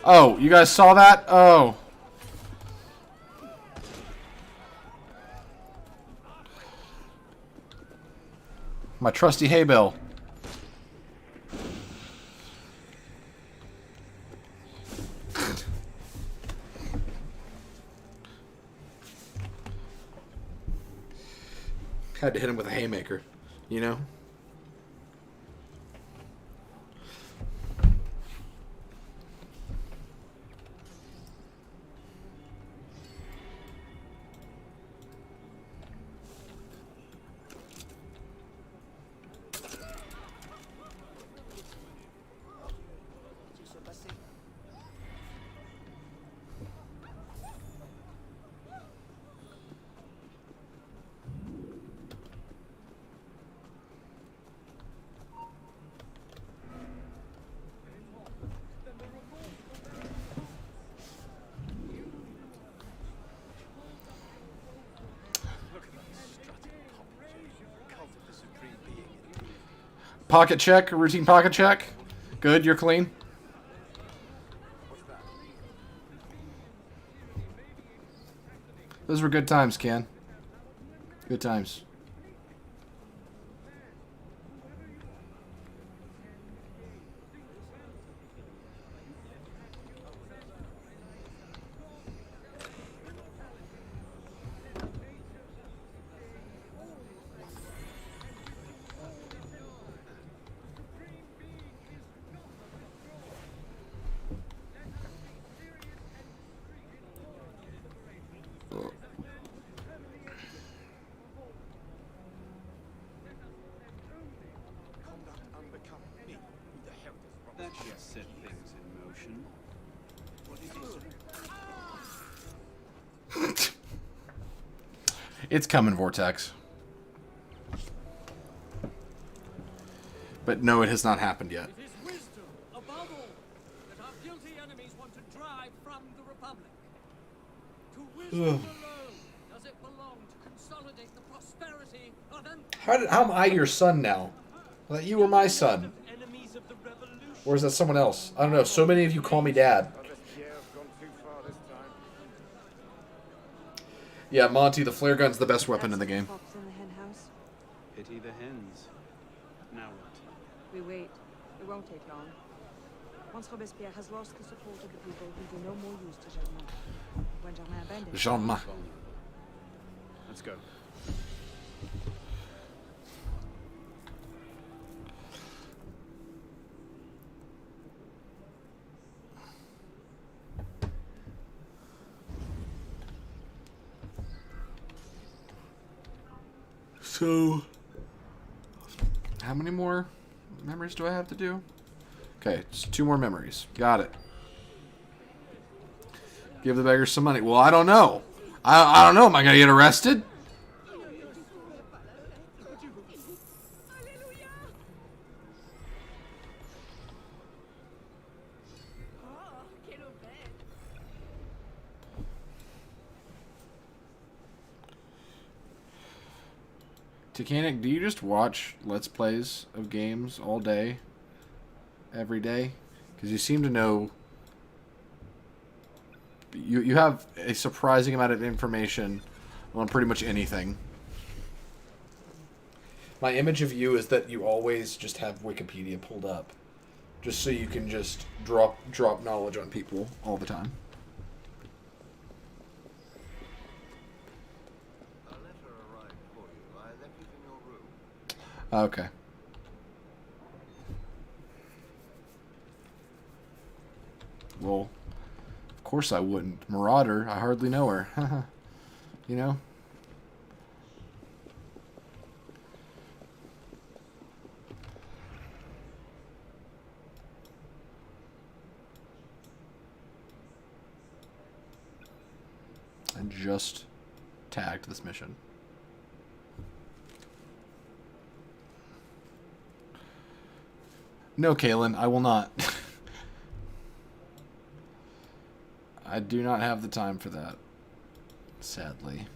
Speaker 1: Oh, you guys saw that? Oh. My trusty hay bale. Had to hit him with a haymaker, you know? Pocket check, routine pocket check. Good, you're clean. Those were good times, Ken. Good times.
Speaker 4: That should set things in motion. What is
Speaker 1: It's coming, Vortex. But no, it has not happened yet.
Speaker 3: It is wisdom, above all, that our guilty enemies want to drive from the Republic. To wisdom alone does it belong to consolidate the prosperity of empire.
Speaker 1: How am I your son now? I thought you were my son.
Speaker 3: Enemies of the revolution.
Speaker 1: Or is that someone else? I don't know. So many of you call me Dad. Yeah, Monty, the flare gun's the best weapon in the game.
Speaker 9: Fox in the hen house.
Speaker 4: Pity the hens. Now what?
Speaker 9: We wait. It won't take long. Once Robespierre has lost the support of the people, he'll be no more use to Germain. When Germain abandons
Speaker 1: Jean-Ma.
Speaker 4: Let's go.
Speaker 1: So, how many more memories do I have to do? Okay, just 2 more memories. Got it. Give the beggars some money. Well, I don't know. I don't know. Am I going to get arrested? Titanic, do you just watch Let's Plays of games all day? Every day? Because you seem to know... You have a surprising amount of information on pretty much anything. My image of you is that you always just have Wikipedia pulled up. Just so you can just drop knowledge on people all the time. Okay. Well, of course I wouldn't. Marauder, I hardly know her. You know? I just tagged this mission. No, Kaylin, I will not. I do not have the time for that, sadly.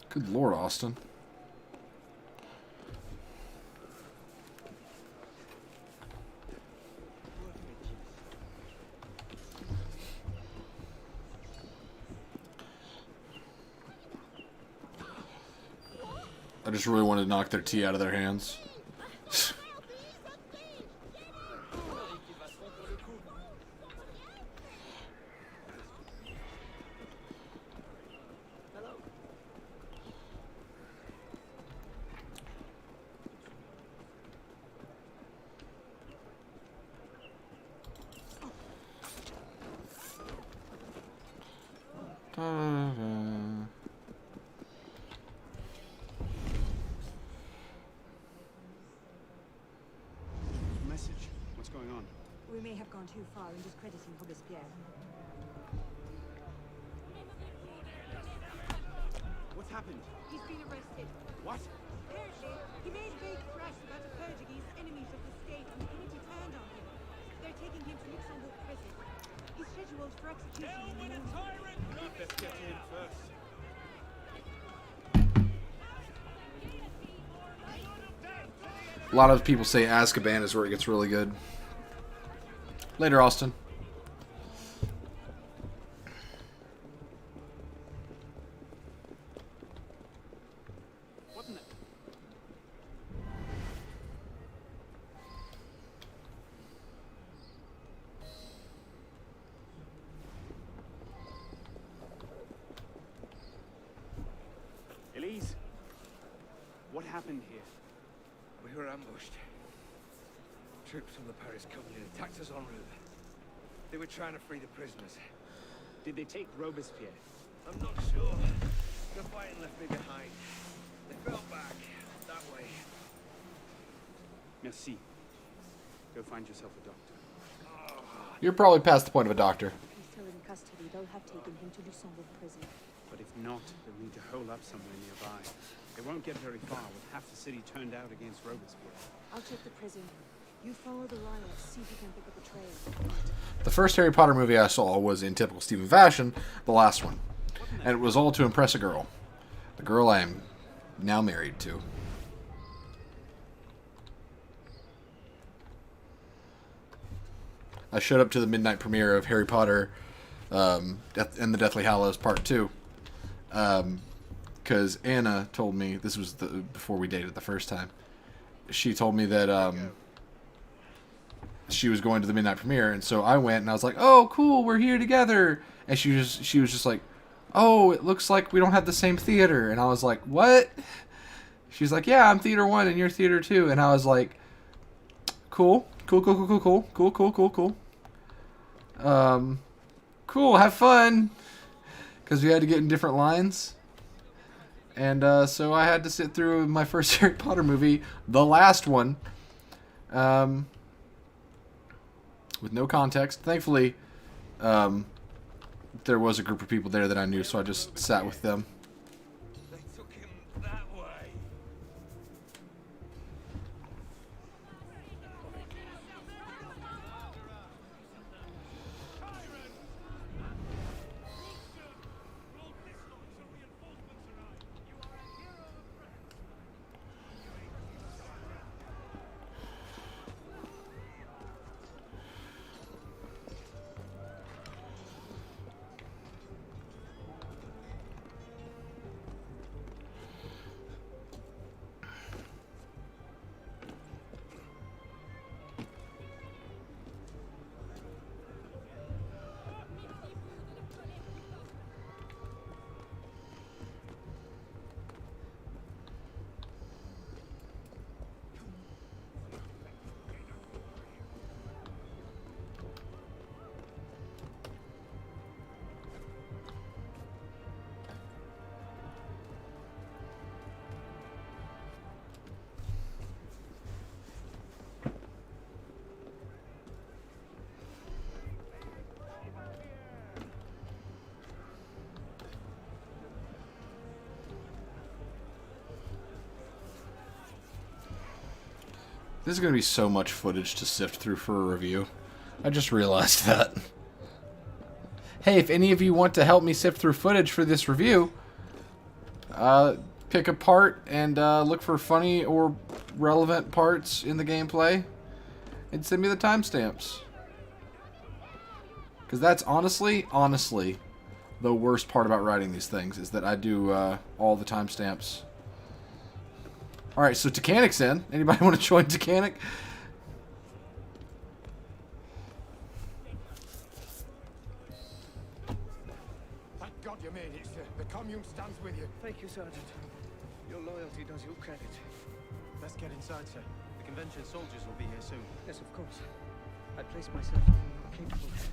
Speaker 1: Good Lord, Austin. I just really wanted to knock their tea out of their hands.
Speaker 4: Message. What's going on?
Speaker 9: We may have gone too far in discrediting Robespierre.
Speaker 4: What's happened?
Speaker 12: He's been arrested.
Speaker 4: What?
Speaker 12: Apparently, he made big threats about the purge against enemies of the state, and the committee turned on him. They're taking him to Luxembourg prison. He's scheduled for execution in the morning.
Speaker 4: Let's get to him first.
Speaker 1: A lot of people say Azkaban is where it gets really good. Later, Austin.
Speaker 4: What in the... Elise? What happened here?
Speaker 13: We were ambushed. Troops from the Paris Commune attacked us en route. They were trying to free the prisoners.
Speaker 4: Did they take Robespierre?
Speaker 13: I'm not sure. The fighting left me behind. They fell back. That way.
Speaker 4: Merci. Go find yourself a doctor.
Speaker 1: You're probably past the point of a doctor.
Speaker 9: He's still in custody. They'll have taken him to Luxembourg prison.
Speaker 4: But if not, they'll need to hole up somewhere nearby. They won't get very far with half the city turned out against Robespierre.
Speaker 9: I'll check the prison. You follow the riots, see if you can pick up a trail.
Speaker 1: The first Harry Potter movie I saw was, in typical Stephen fashion, the last one. And it was all to impress a girl. The girl I am now married to. I showed up to the midnight premiere of Harry Potter and the Deathly Hallows Part 2. Because Anna told me, this was before we dated the first time, she told me that she was going to the midnight premiere, and so I went and I was like, "Oh, cool, we're here together." And she was just like, "Oh, it looks like we don't have the same theater." And I was like, "What?" She's like, "Yeah, I'm theater 1 and you're theater 2." And I was like, "Cool, cool, cool, cool, cool, cool, cool, cool, cool, cool. Cool, have fun." Because we had to get in different lines. And so I had to sit through my first Harry Potter movie, the last one, with no context. Thankfully, there was a group of people there that I knew, so I just sat with them.
Speaker 13: They took him that way.
Speaker 1: This is going to be so much footage to sift through for a review. I just realized that. Hey, if any of you want to help me sift through footage for this review, pick a part and look for funny or relevant parts in the gameplay and send me the timestamps. Because that's honestly, the worst part about writing these things is that I do all the timestamps. Alright, so Titanic's in. Anybody want to join Titanic?
Speaker 13: Thank God you made it, sir. The commune stands with you.
Speaker 7: Thank you, Sergeant. Your loyalty does you credit.
Speaker 14: Let's get inside, sir. The convention soldiers will be here soon.
Speaker 7: Yes, of course. I place myself in your capable hands.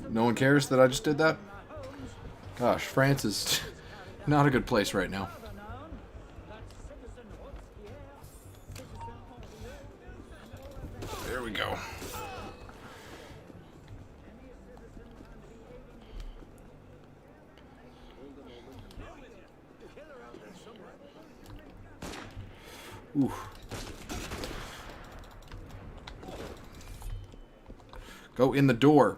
Speaker 1: No one cares that I just did that? Gosh, France is not a good place right now. There we go. Ooh. Go in the door.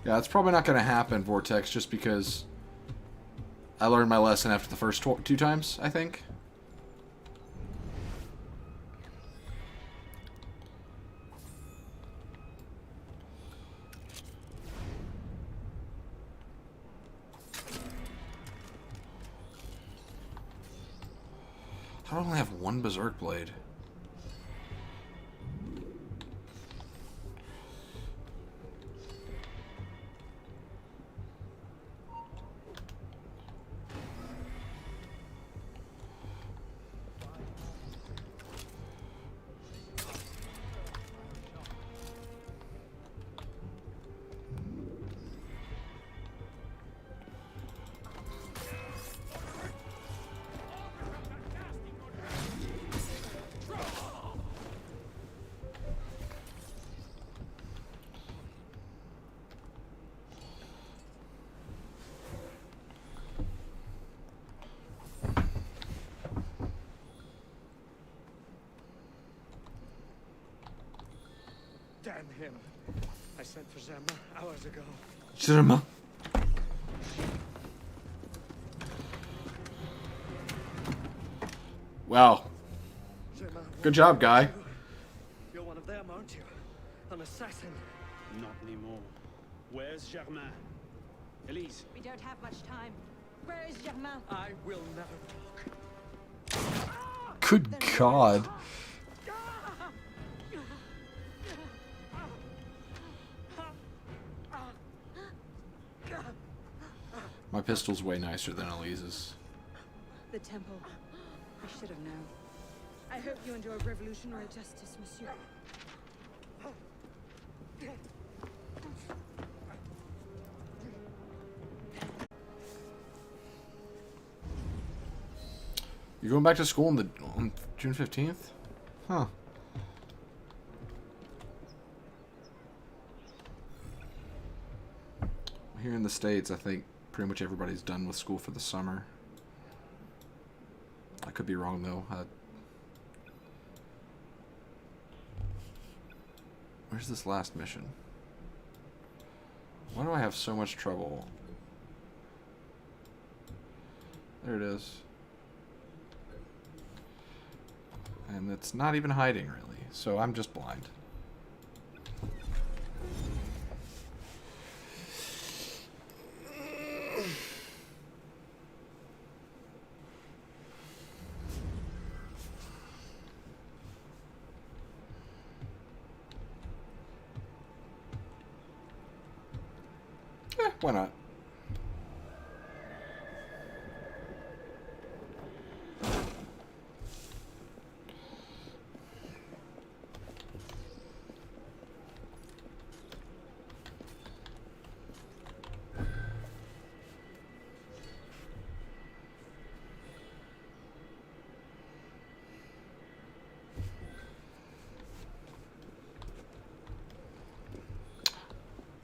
Speaker 1: Yeah, it's probably not going to happen, Vortex, just because I learned my lesson after the first 2 times, I think. I don't only have 1 Berserk Blade.
Speaker 7: him. I sent for Zema hours ago.
Speaker 1: Zema. Wow. Good job, guy.
Speaker 7: You're one of them, aren't you? An assassin.
Speaker 4: Not anymore. Where's Germain? Elise.
Speaker 12: We don't have much time. Where is Germain?
Speaker 7: I will never talk.
Speaker 1: Good God. My pistol's way nicer than Elise's.
Speaker 9: The temple. I should have known. I hope you enjoy revolutionary justice, monsieur.
Speaker 1: You're going back to school on June 15th? Huh. Here in the States, I think pretty much everybody's done with school for the summer. I could be wrong, though. Where's this last mission? Why do I have so much trouble? There it is. And it's not even hiding, really. So I'm just blind. Why not?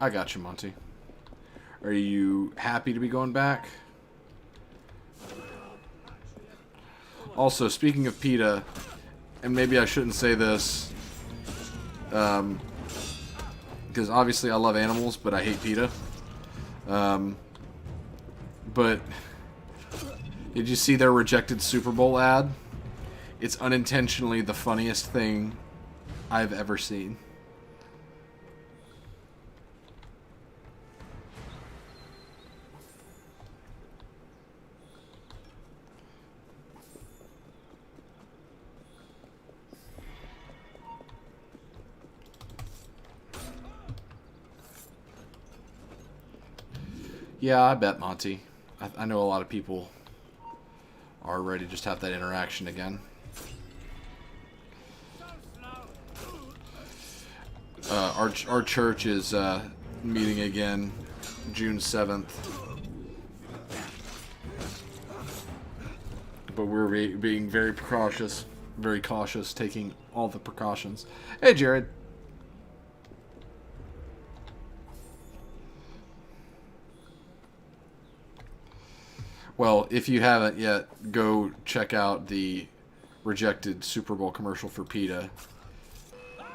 Speaker 1: I got you, Monty. Are you happy to be going back? Also, speaking of PETA, and maybe I shouldn't say this, because obviously I love animals, but I hate PETA. But did you see their rejected Super Bowl ad? It's unintentionally the funniest thing I've ever seen. Yeah, I bet, Monty. I know a lot of people are ready to just have that interaction again. Our church is meeting again June 7th. But we're being very cautious, taking all the precautions. Hey, Jared. Well, if you haven't yet, go check out the rejected Super Bowl commercial for PETA.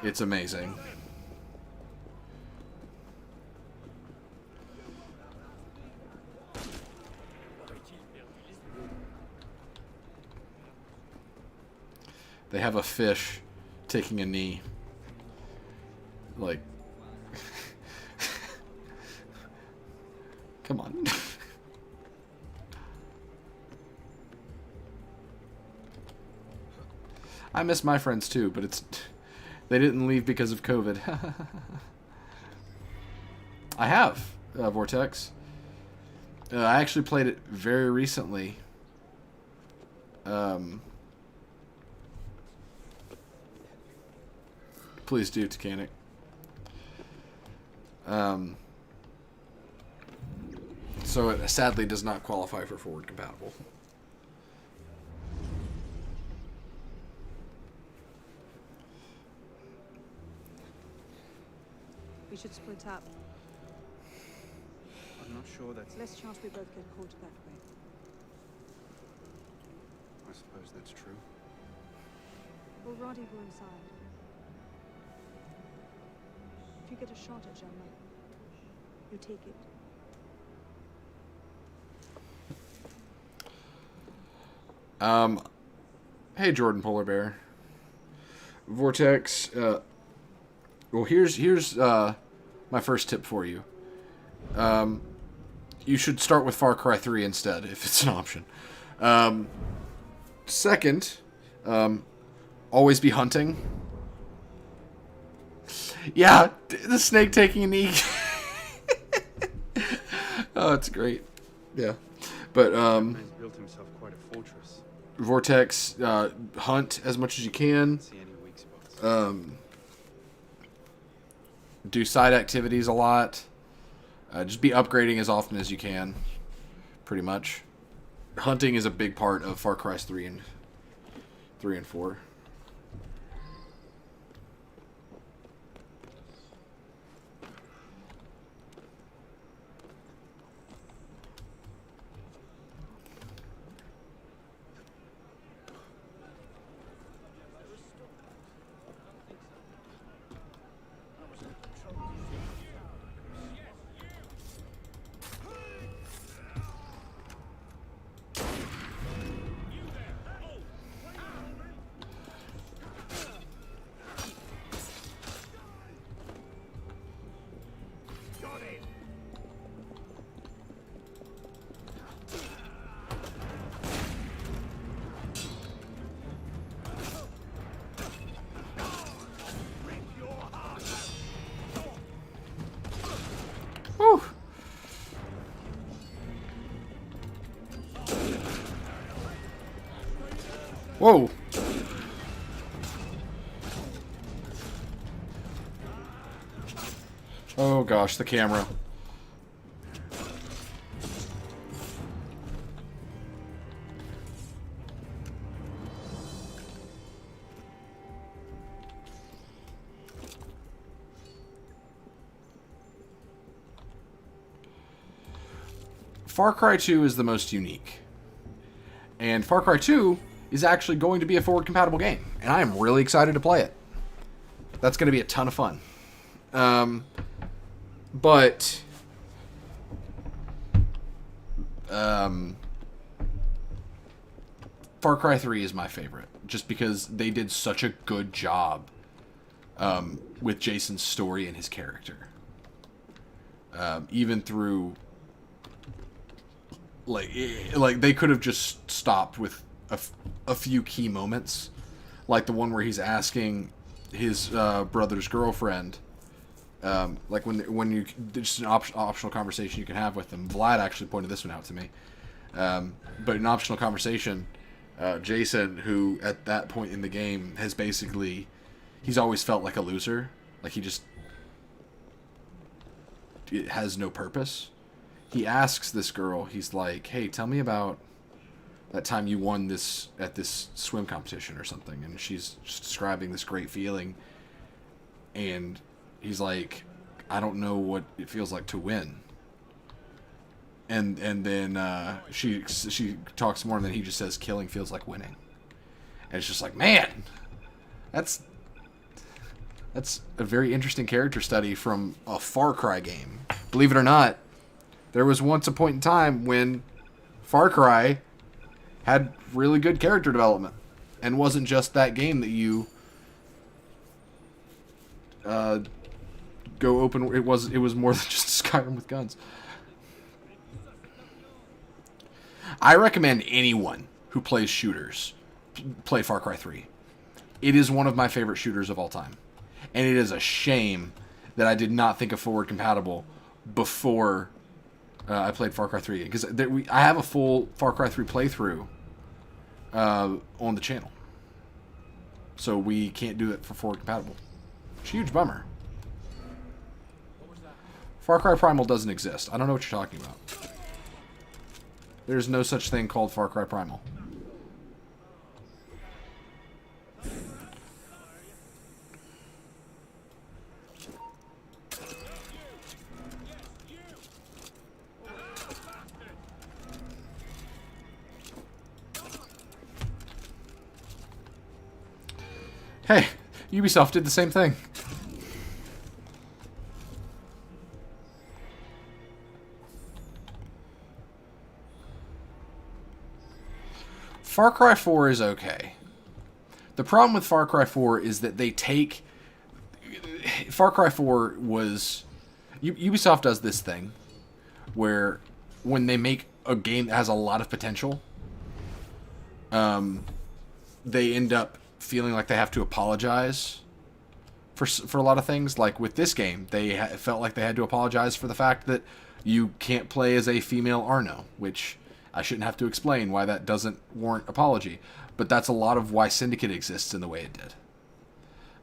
Speaker 1: It's amazing. They have a fish taking a knee. Like, come on. I miss my friends too, but they didn't leave because of COVID. I have Vortex. I actually played it very recently. Please do, Tacanic. So it sadly does not qualify for forward compatible.
Speaker 9: We should split up.
Speaker 4: I'm not sure that's...
Speaker 9: Less chance we both get caught that way.
Speaker 4: I suppose that's true.
Speaker 9: Will Roddy go inside? If you get a shot at Gemma, you take it.
Speaker 1: Hey, Jordan Polar Bear. Vortex. Well, here's my first tip for you. You should start with Far Cry 3 instead, if it's an option. Second, always be hunting. Yeah, the snake taking a knee. Oh, it's great. Yeah, but
Speaker 4: He's built himself quite a fortress.
Speaker 1: Vortex, hunt as much as you can.
Speaker 4: See any weak spots.
Speaker 1: Do side activities a lot. Just be upgrading as often as you can. Pretty much. Hunting is a big part of Far Cry 3 and 4. Whew. Whoa. Oh gosh, the camera. Far Cry 2 is the most unique. And Far Cry 2 is actually going to be a forward-compatible game. And I am really excited to play it. That's going to be a ton of fun. But Far Cry 3 is my favorite. Just because they did such a good job with Jason's story and his character. Even through... Like they could have just stopped with a few key moments, like the one where he's asking his brother's girlfriend, like when you just an optional conversation you can have with them. Vlad actually pointed this one out to me, but an optional conversation, Jason, who at that point in the game he's always felt like a loser, like it has no purpose. He asks this girl, he's like, hey, tell me about that time you won this at this swim competition or something. And she's just describing this great feeling. And he's like, I don't know what it feels like to win. And then she talks more, and then he just says, killing feels like winning. And it's just like, man, that's a very interesting character study from a Far Cry game. Believe it or not, there was once a point in time when Far Cry had really good character development and wasn't just that game that you go open. It was more than just Skyrim with guns. I recommend anyone who plays shooters play Far Cry 3. It is one of my favorite shooters of all time. And it is a shame that I did not think of forward compatible before I played Far Cry 3, because I have a full Far Cry 3 playthrough on the channel. So we can't do it for forward compatible. It's a huge bummer. Far Cry Primal doesn't exist. I don't know what you're talking about. There's no such thing called Far Cry Primal. Hey, Ubisoft did the same thing. Far Cry 4 is okay. The problem with Far Cry 4 is that they take... Far Cry 4 was... Ubisoft does this thing where when they make a game that has a lot of potential, they end up feeling like they have to apologize for a lot of things. Like with this game, they felt like they had to apologize for the fact that you can't play as a female Arno, which I shouldn't have to explain why that doesn't warrant apology. But that's a lot of why Syndicate exists in the way it did.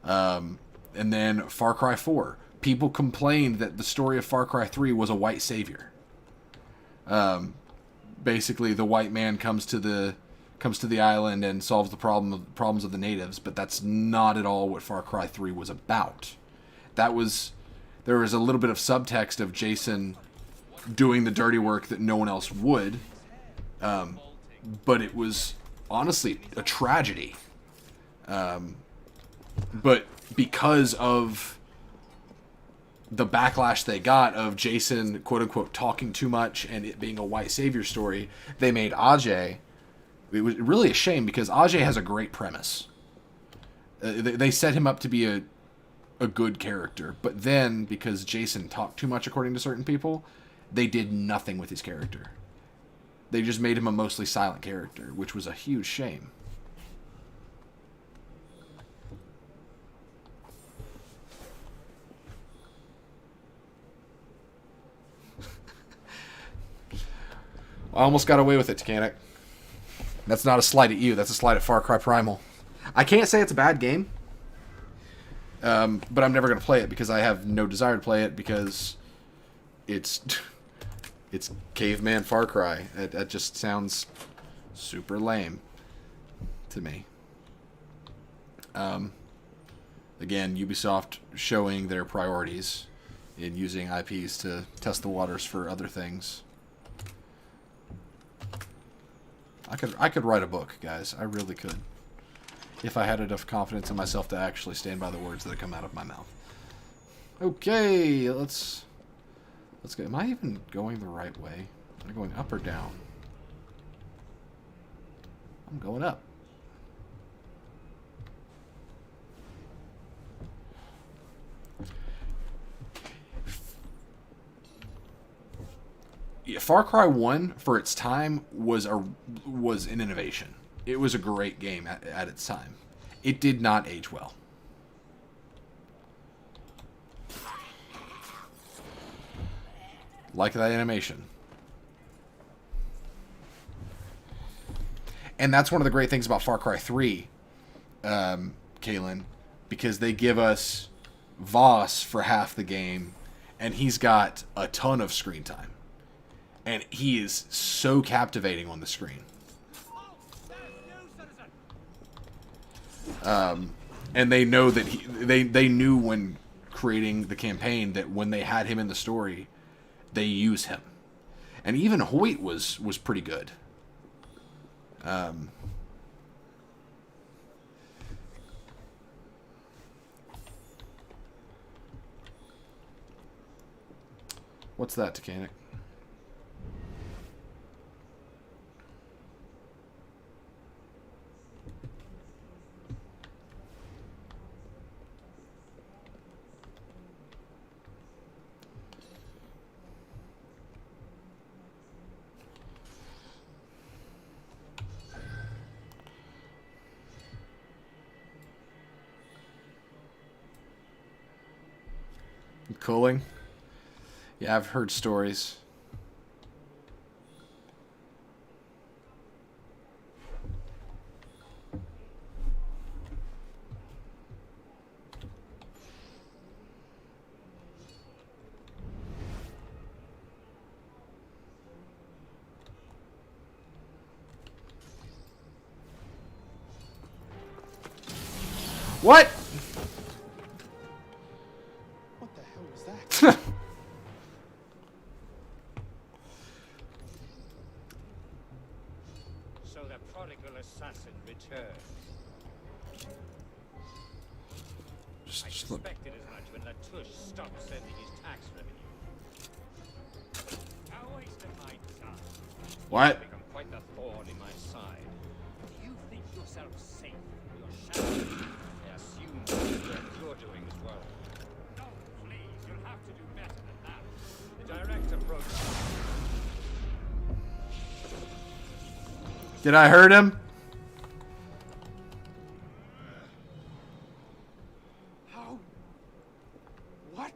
Speaker 1: And then Far Cry 4. People complained that the story of Far Cry 3 was a white savior. Basically, the white man comes to the island and solves the problems of the natives, but that's not at all what Far Cry 3 was about. There was a little bit of subtext of Jason doing the dirty work that no one else would, but it was honestly a tragedy. But because of the backlash they got of Jason, quote-unquote, talking too much and it being a white savior story, they made Ajay... It was really a shame because Ajay has a great premise. They set him up to be a good character, but then, because Jason talked too much according to certain people, they did nothing with his character. They just made him a mostly silent character, which was a huge shame. I almost got away with it, Titanic. That's not a slight at you. That's a slight at Far Cry Primal. I can't say it's a bad game, but I'm never going to play it because I have no desire to play it because it's caveman Far Cry. That just sounds super lame to me. Again, Ubisoft showing their priorities in using IPs to test the waters for other things. I could write a book, guys. I really could. If I had enough confidence in myself to actually stand by the words that come out of my mouth. Okay, let's go. Am I even going the right way? Am I going up or down? I'm going up. Yeah, Far Cry 1, for its time, was an innovation. It was a great game at its time. It did not age well. Like that animation. And that's one of the great things about Far Cry 3, Kalen, because they give us Voss for half the game, and he's got a ton of screen time. And he is so captivating on the screen. And they know that they knew when creating the campaign that when they had him in the story, they use him. And even Hoyt was pretty good. What's that, Titanic? Cooling? Yeah, I've heard stories. What?
Speaker 5: What the hell was that?
Speaker 15: So the prodigal assassin returns. I suspected as much when Latouche stopped sending his tax revenue. A waste of my time.
Speaker 1: What?
Speaker 15: Become quite the thorn in my side.
Speaker 1: Did I hurt him?
Speaker 13: How? What?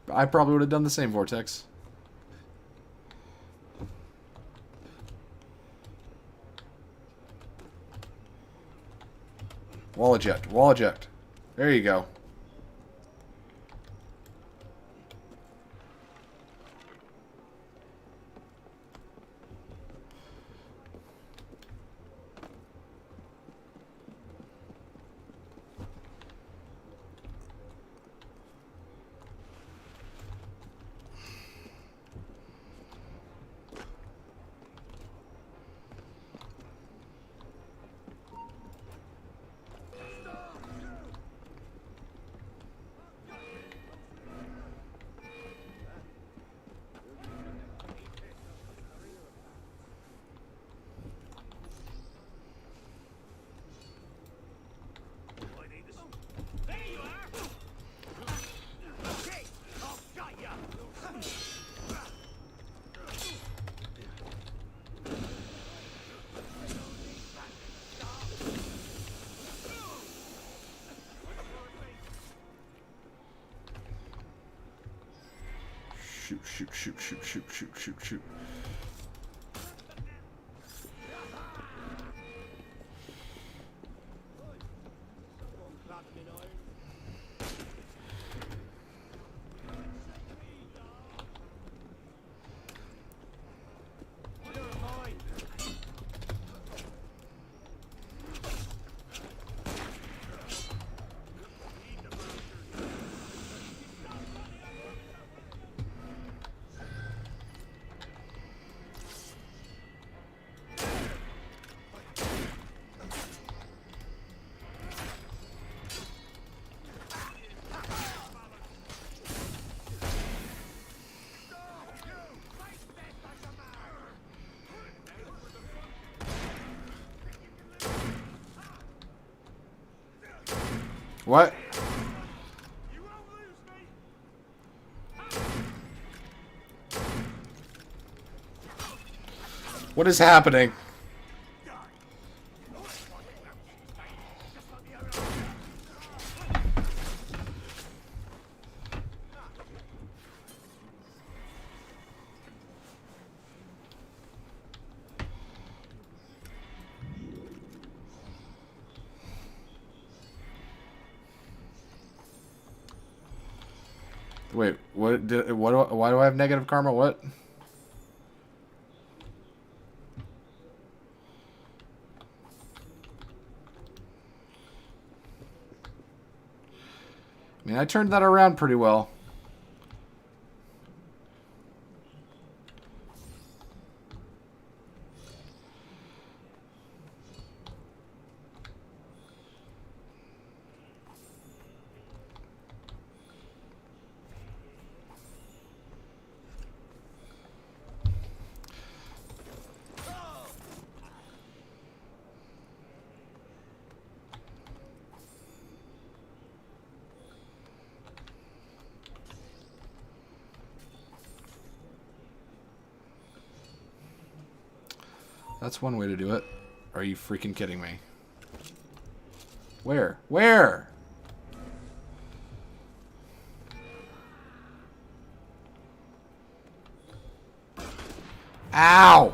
Speaker 1: I probably would have done the same, Vortex. Wall eject. Wall eject. There you go. Shoot, shoot, shoot, shoot, shoot, shoot, shoot, shoot. What? What is happening? Wait, what? Why do I have negative karma? What? I mean, I turned that around pretty well. That's one way to do it. Are you freaking kidding me? Where? Where? Ow!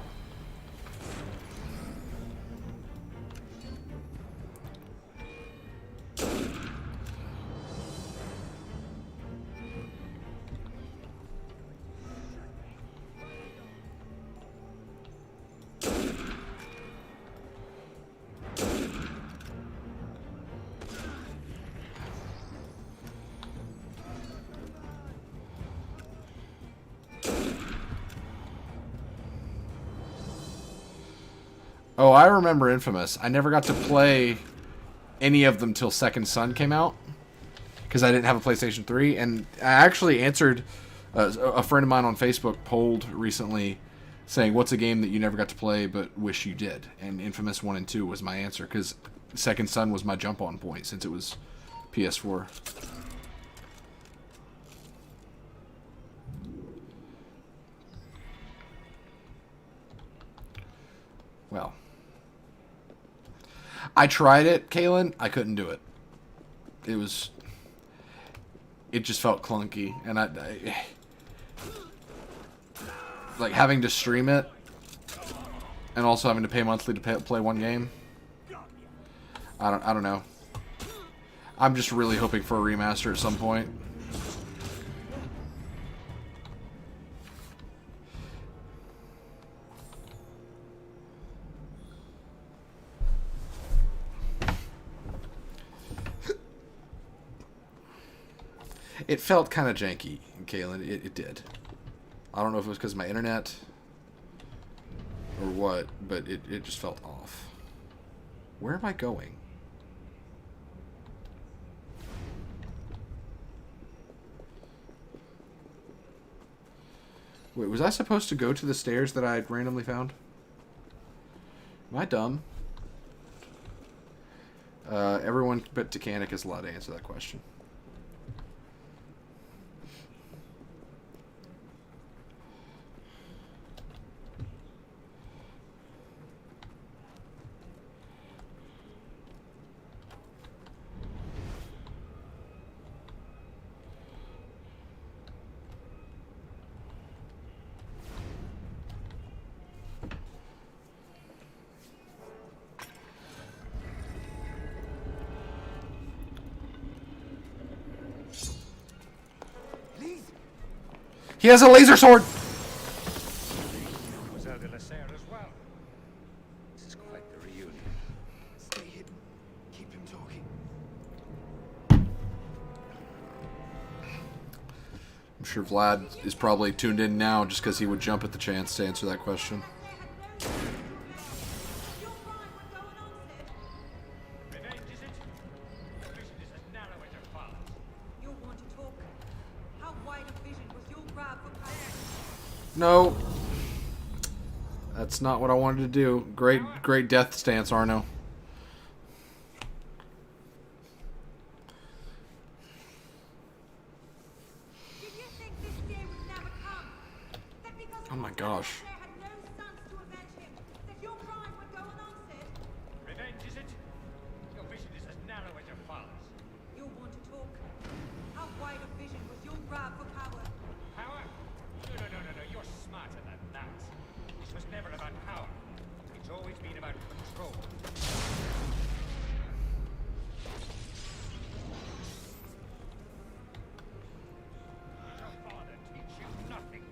Speaker 1: Oh, I remember Infamous. I never got to play any of them till Second Son came out because I didn't have a PlayStation 3. And I actually answered a friend of mine on Facebook polled recently saying, what's a game that you never got to play but wish you did? And Infamous 1 and 2 was my answer, because Second Son was my jump-on point since it was PS4. Well, I tried it, Kaylin. I couldn't do it. It just felt clunky, and I like having to stream it and also having to pay monthly to play one game. I don't know. I'm just really hoping for a remaster at some point. It felt kind of janky, Kaylin. It did. I don't know if it was because of my internet or what, but it just felt off. Where am I going? Wait, was I supposed to go to the stairs that I had randomly found? Am I dumb? Everyone but Titanic is allowed to answer that question. He has a laser sword!
Speaker 15: Was out in the Serre as well. This is quite the reunion.
Speaker 13: Stay hidden. Keep him talking.
Speaker 1: I'm sure Vlad is probably tuned in now just because he would jump at the chance to answer that question. No. That's not what I wanted to do. Great death stance, Arno. Oh my gosh.
Speaker 15: Revenge, is it? Your vision is as narrow as your father's.
Speaker 12: You want to talk? How wide a vision was your grab for power?
Speaker 15: Power? No. You're smarter than that. This was never about power. It's always been about control. Your father teach you nothing.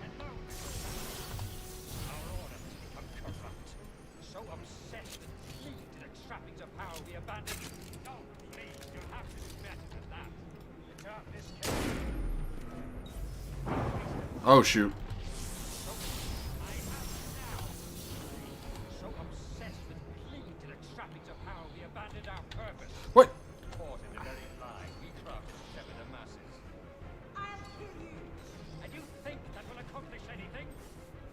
Speaker 15: And no. Our order has become corrupt. So obsessed and clinging to the trappings of power we abandoned. No, please, you'll have to do better than that. The darkness can...
Speaker 1: Oh, shoot.
Speaker 15: So obsessed with clinging to the trappings of power, we abandoned our purpose.
Speaker 1: What?
Speaker 15: Caught in the very lie we crafted to sever the masses.
Speaker 12: I'll kill you.
Speaker 15: And you think that will accomplish anything?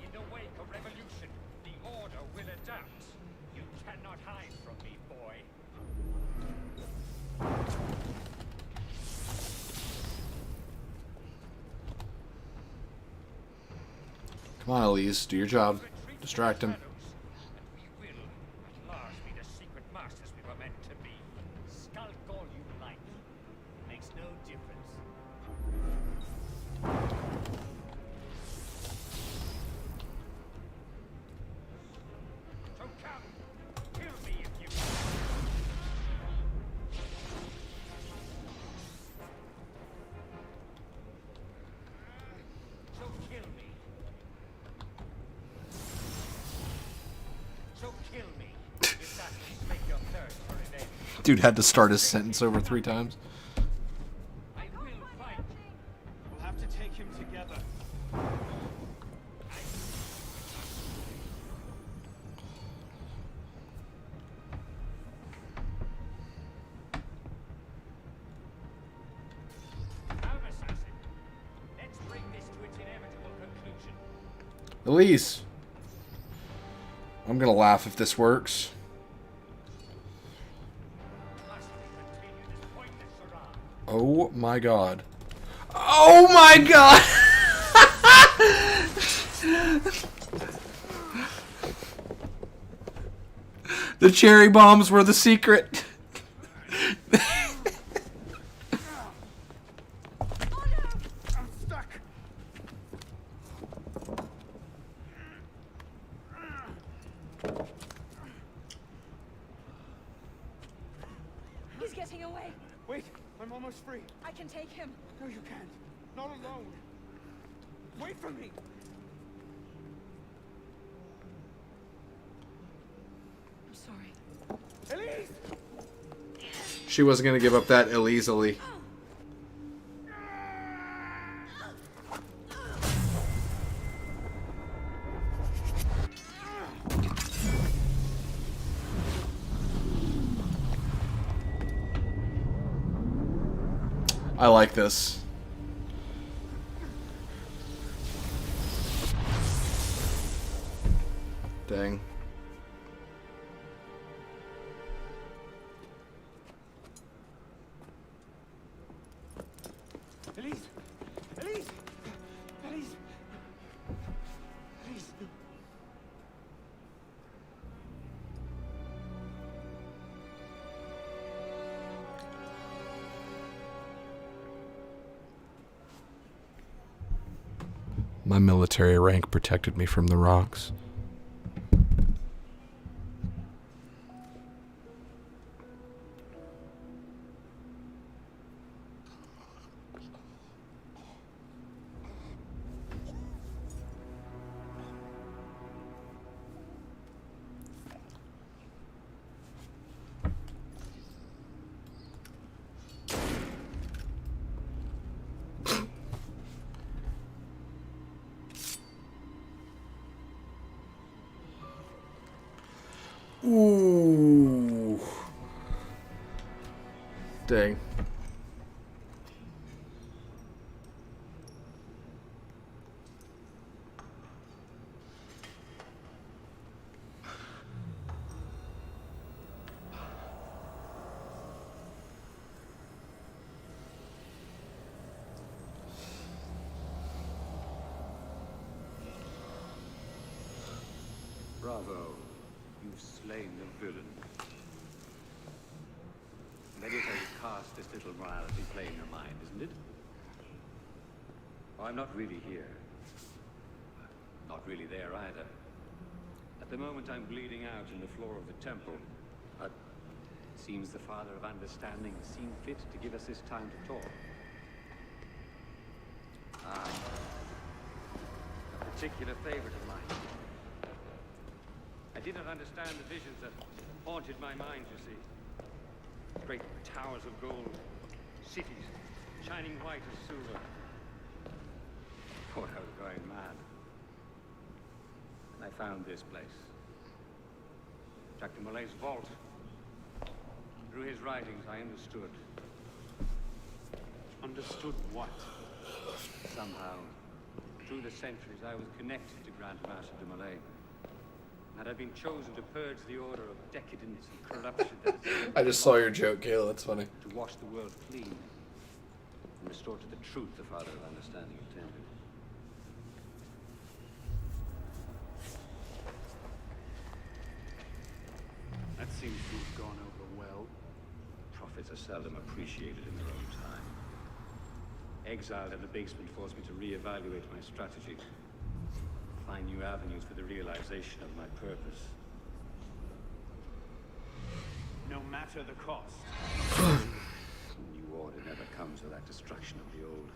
Speaker 15: In the wake of revolution, the order will adapt. You cannot hide from me, boy.
Speaker 1: Come on, Elise. Do your job. Distract him.
Speaker 15: And we will, at last, be the secret masters we were meant to be. Skulk all you like. Makes no difference. So come, kill me if you can. So kill me. So kill me. If that will make your thirst for revenge.
Speaker 1: Dude had to start his sentence over 3 times.
Speaker 15: I will fight.
Speaker 13: We'll have to take him together.
Speaker 15: Come, assassin. Let's bring this to its inevitable conclusion.
Speaker 1: Elise! I'm gonna laugh if this works. Oh my god. Oh my god! The cherry bombs were the secret.
Speaker 13: I'm stuck.
Speaker 12: He's getting away.
Speaker 13: Wait, I'm almost free.
Speaker 12: I can take him.
Speaker 13: No, you can't. Not alone. Wait for me.
Speaker 12: I'm sorry.
Speaker 13: Elise!
Speaker 1: She wasn't gonna give up that ill easily. I like this. Dang.
Speaker 13: Elise! Elise! Elise! Elise!
Speaker 1: My military rank protected me from the rocks. Ooh. Dang.
Speaker 6: Bravo. You've slain the villain. Maybe it's how you cast this little morality play in your mind, isn't it? Oh, I'm not really here. Not really there either. At the moment I'm bleeding out in the floor of the temple. But it seems the Father of Understanding has seen fit to give us this time to talk. Ah. A particular favorite of mine. I did not understand the visions that haunted my mind, you see. Great towers of gold, cities shining white as silver. Thought I was going mad. And I found this place. Jack de Molay's vault. Through his writings, I understood.
Speaker 4: Understood what?
Speaker 6: Somehow, through the centuries, I was connected to Grand Master de Molay. Had I been chosen to purge the order of decadence and corruption that
Speaker 1: I just saw your joke, Kayla. That's funny.
Speaker 6: to wash the world clean and restore to the truth the Father of Understanding intended.
Speaker 4: That seems to have gone over well.
Speaker 6: Prophets are seldom appreciated in their own time. Exiled in the basement forced me to reevaluate my strategy. Find new avenues for the realization of my purpose.
Speaker 4: No matter the cost.
Speaker 6: New order never comes without destruction of the old.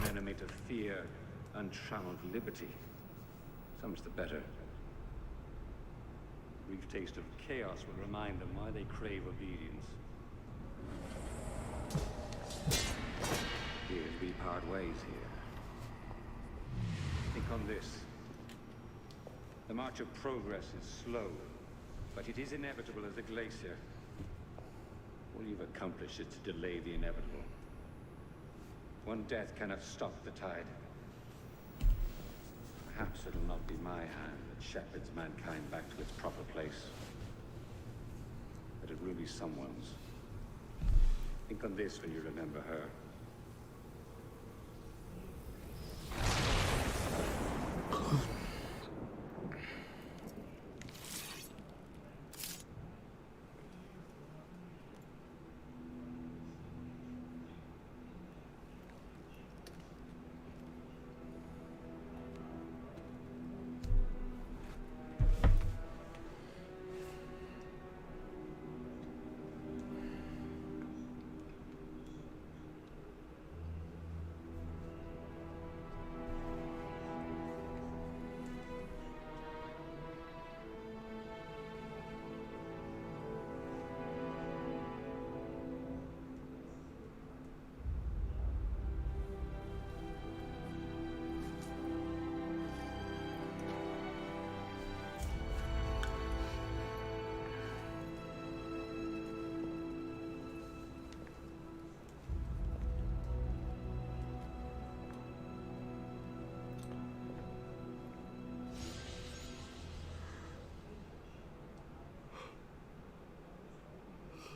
Speaker 6: An enemy to fear, untrammeled liberty. So much the better. A brief taste of chaos will remind them why they crave obedience. Here as we part ways here. Think on this. The march of progress is slow, but it is inevitable as a glacier. All you've accomplished is to delay the inevitable. One death cannot stop the tide. Perhaps it'll not be my hand that shepherds mankind back to its proper place, but it will be someone's. Think on this when you remember her.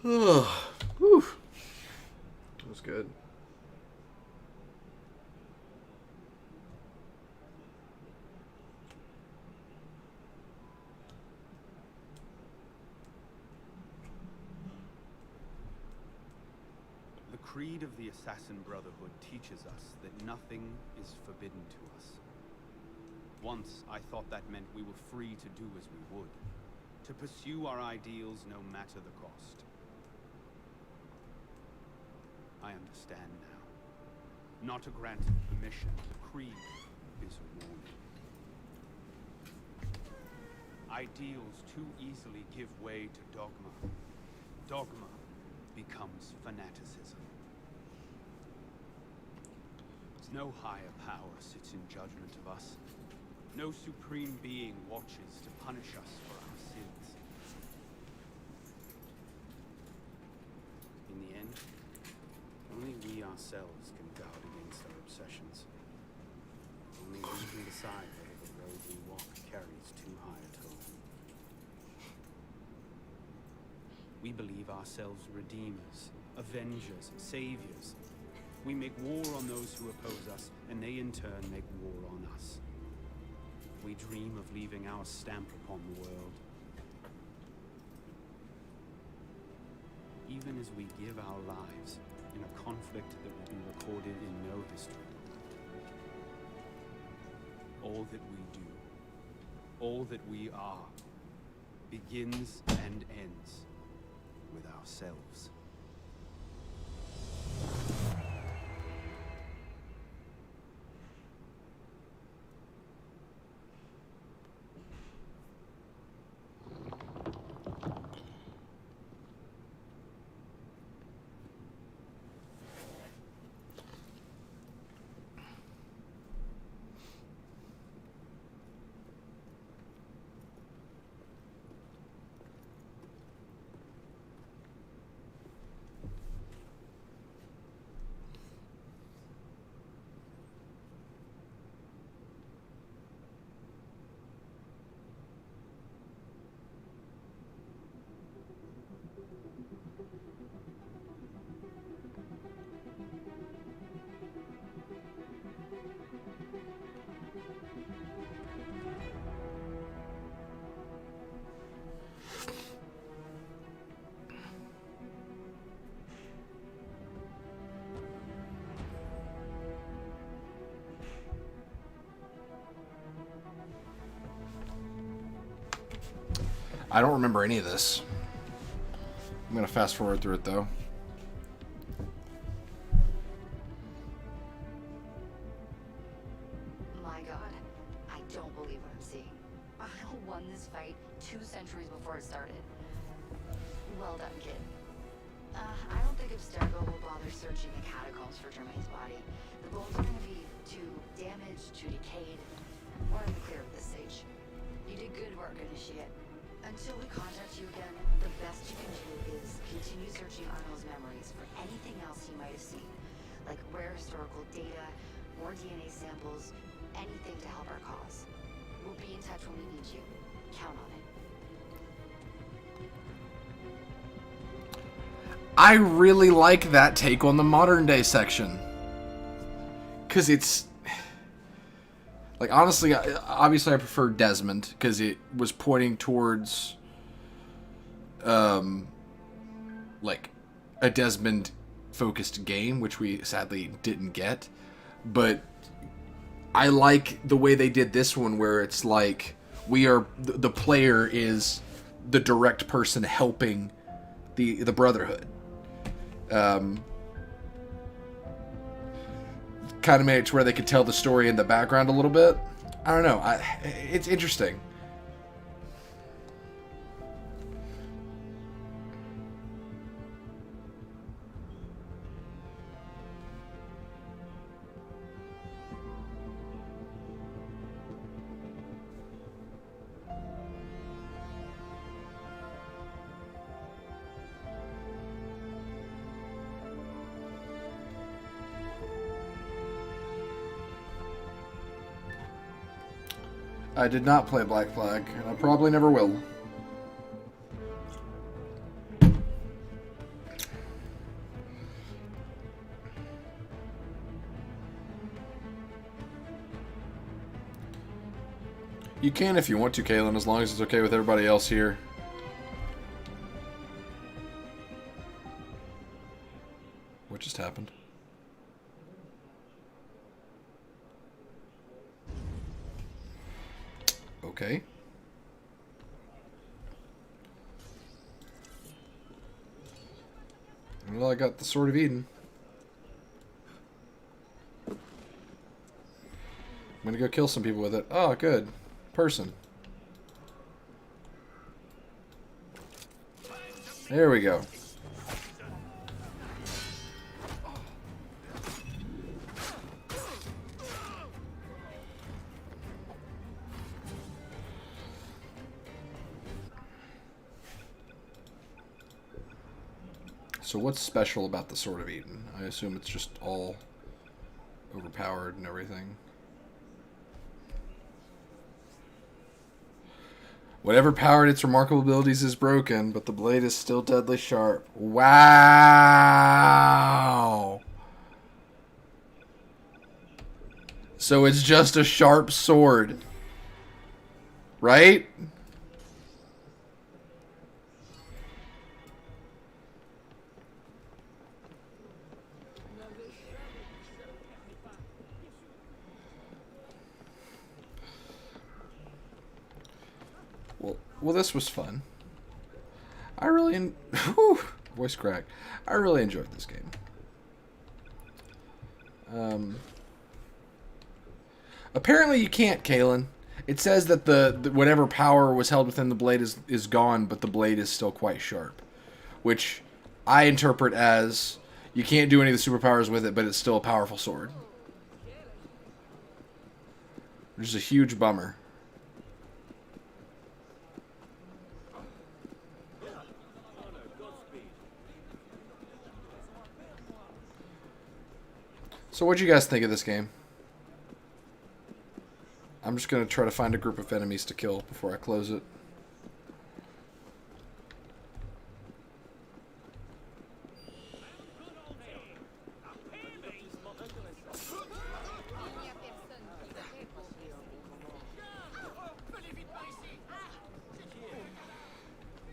Speaker 1: Whew. That was good.
Speaker 4: The creed of the Assassin Brotherhood teaches us that nothing is forbidden to us. Once, I thought that meant we were free to do as we would, to pursue our ideals no matter the cost. I understand now. Not a grant of permission, the creed is a warning. Ideals too easily give way to dogma. Dogma becomes fanaticism. No higher power sits in judgment of us. No supreme being watches to punish us for our sins. In the end, only we ourselves can guard against our obsessions. Only we can decide whether the road we walk carries too high a toll. We believe ourselves redeemers, avengers, saviors. We make war on those who oppose us, and they in turn make war on us. We dream of leaving our stamp upon the world. Even as we give our lives in a conflict that will be recorded in no history. All that we do, all that we are, begins and ends with ourselves.
Speaker 1: I don't remember any of this. I'm gonna fast forward through it though.
Speaker 8: My God, I don't believe what I'm seeing. I won this fight 2 centuries before it started. Well done, kid. I don't think Abstergo will bother searching the catacombs for Germain's body. The bones are gonna be too damaged, too decayed. We're in the clear at this stage. You did good work, Initiate. Until we contact you again, the best you can do is continue searching Arnold's memories for anything else he might have seen. Like rare historical data, more DNA samples, anything to help our cause. We'll be in touch when we need you. Count on it.
Speaker 1: I really like that take on the modern day section. Because it's... Like, honestly, obviously I prefer Desmond, because it was pointing towards, like, a Desmond-focused game, which we sadly didn't get. But I like the way they did this one, where it's like, the player is the direct person helping the Brotherhood. Kind of made it to where they could tell the story in the background a little bit. I don't know. It's interesting. I did not play Black Flag, and I probably never will. You can if you want to, Kaylin, as long as it's okay with everybody else here. What just happened? Okay. Well, I got the Sword of Eden. I'm gonna go kill some people with it. Oh, good. Person. There we go. So what's special about the Sword of Eden? I assume it's just all overpowered and everything. Whatever powered its remarkable abilities is broken, but the blade is still deadly sharp. Wow! So it's just a sharp sword. Right? Well, this was fun. I really... voice crack. I really enjoyed this game. Apparently you can't, Kaylin. It says that the whatever power was held within the blade is gone, but the blade is still quite sharp. Which I interpret as you can't do any of the superpowers with it, but it's still a powerful sword. Which is a huge bummer. So what'd you guys think of this game? I'm just going to try to find a group of enemies to kill before I close it.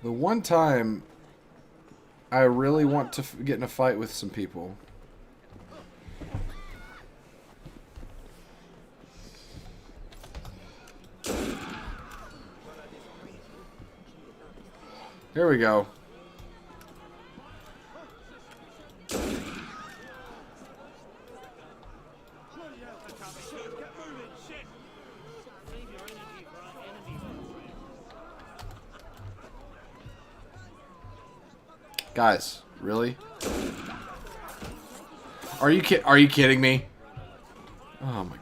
Speaker 1: The one time I really want to get in a fight with some people. Here we go. Guys, really? Are you kidding me? Oh my god.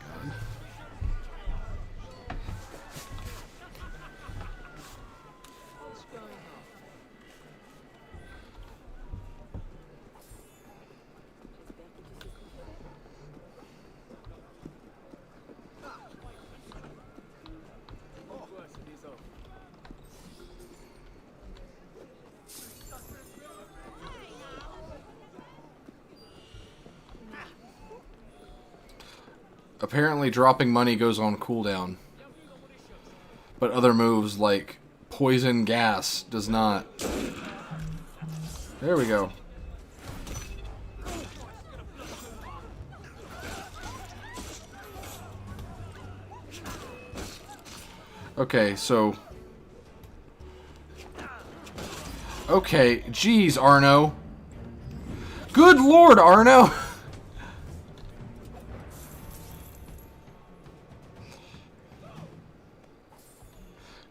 Speaker 1: Apparently dropping money goes on cooldown. But other moves like poison gas does not. There we go. Okay, so... Okay, geez, Arno. Good lord, Arno!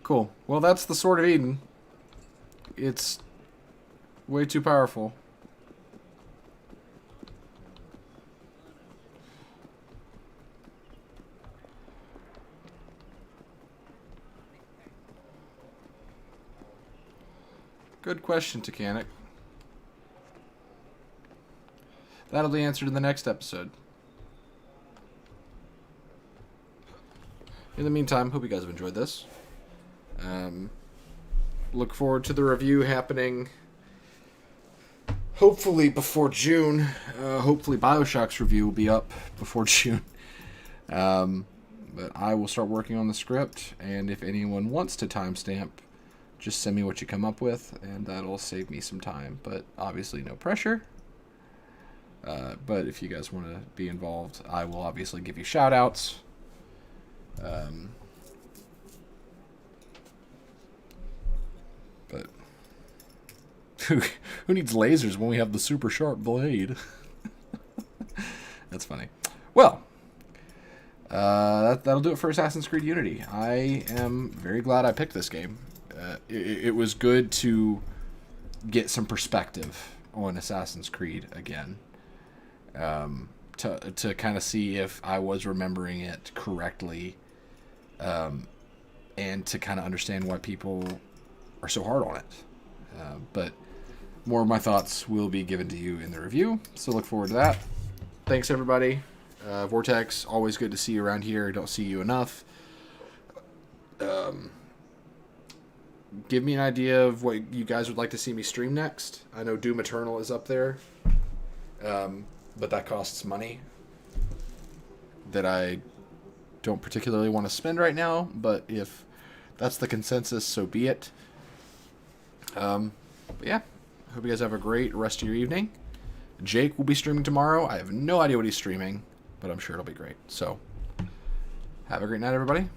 Speaker 1: Cool. Well, that's the Sword of Eden. It's way too powerful. Good question, Titanic. That'll be answered in the next episode. In the meantime, hope you guys have enjoyed this. Look forward to the review happening hopefully before June. Hopefully Bioshock's review will be up before June. But I will start working on the script, and if anyone wants to timestamp, just send me what you come up with, and that'll save me some time. But obviously no pressure. But if you guys want to be involved, I will obviously give you shout-outs. But who needs lasers when we have the super sharp blade? That's funny. Well, that'll do it for Assassin's Creed Unity. I am very glad I picked this game. It was good to get some perspective on Assassin's Creed again. To kind of see if I was remembering it correctly, and to kind of understand why people are so hard on it. But more of my thoughts will be given to you in the review, so look forward to that. Thanks, everybody. Vortex, always good to see you around here. Don't see you enough. Give me an idea of what you guys would like to see me stream next. I know Doom Eternal is up there. But that costs money that I don't particularly want to spend right now, but if that's the consensus, so be it. But yeah, hope you guys have a great rest of your evening. Jake will be streaming tomorrow. I have no idea what he's streaming, but I'm sure it'll be great. So, have a great night, everybody.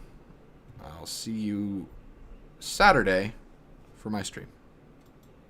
Speaker 1: I'll see you Saturday for my stream.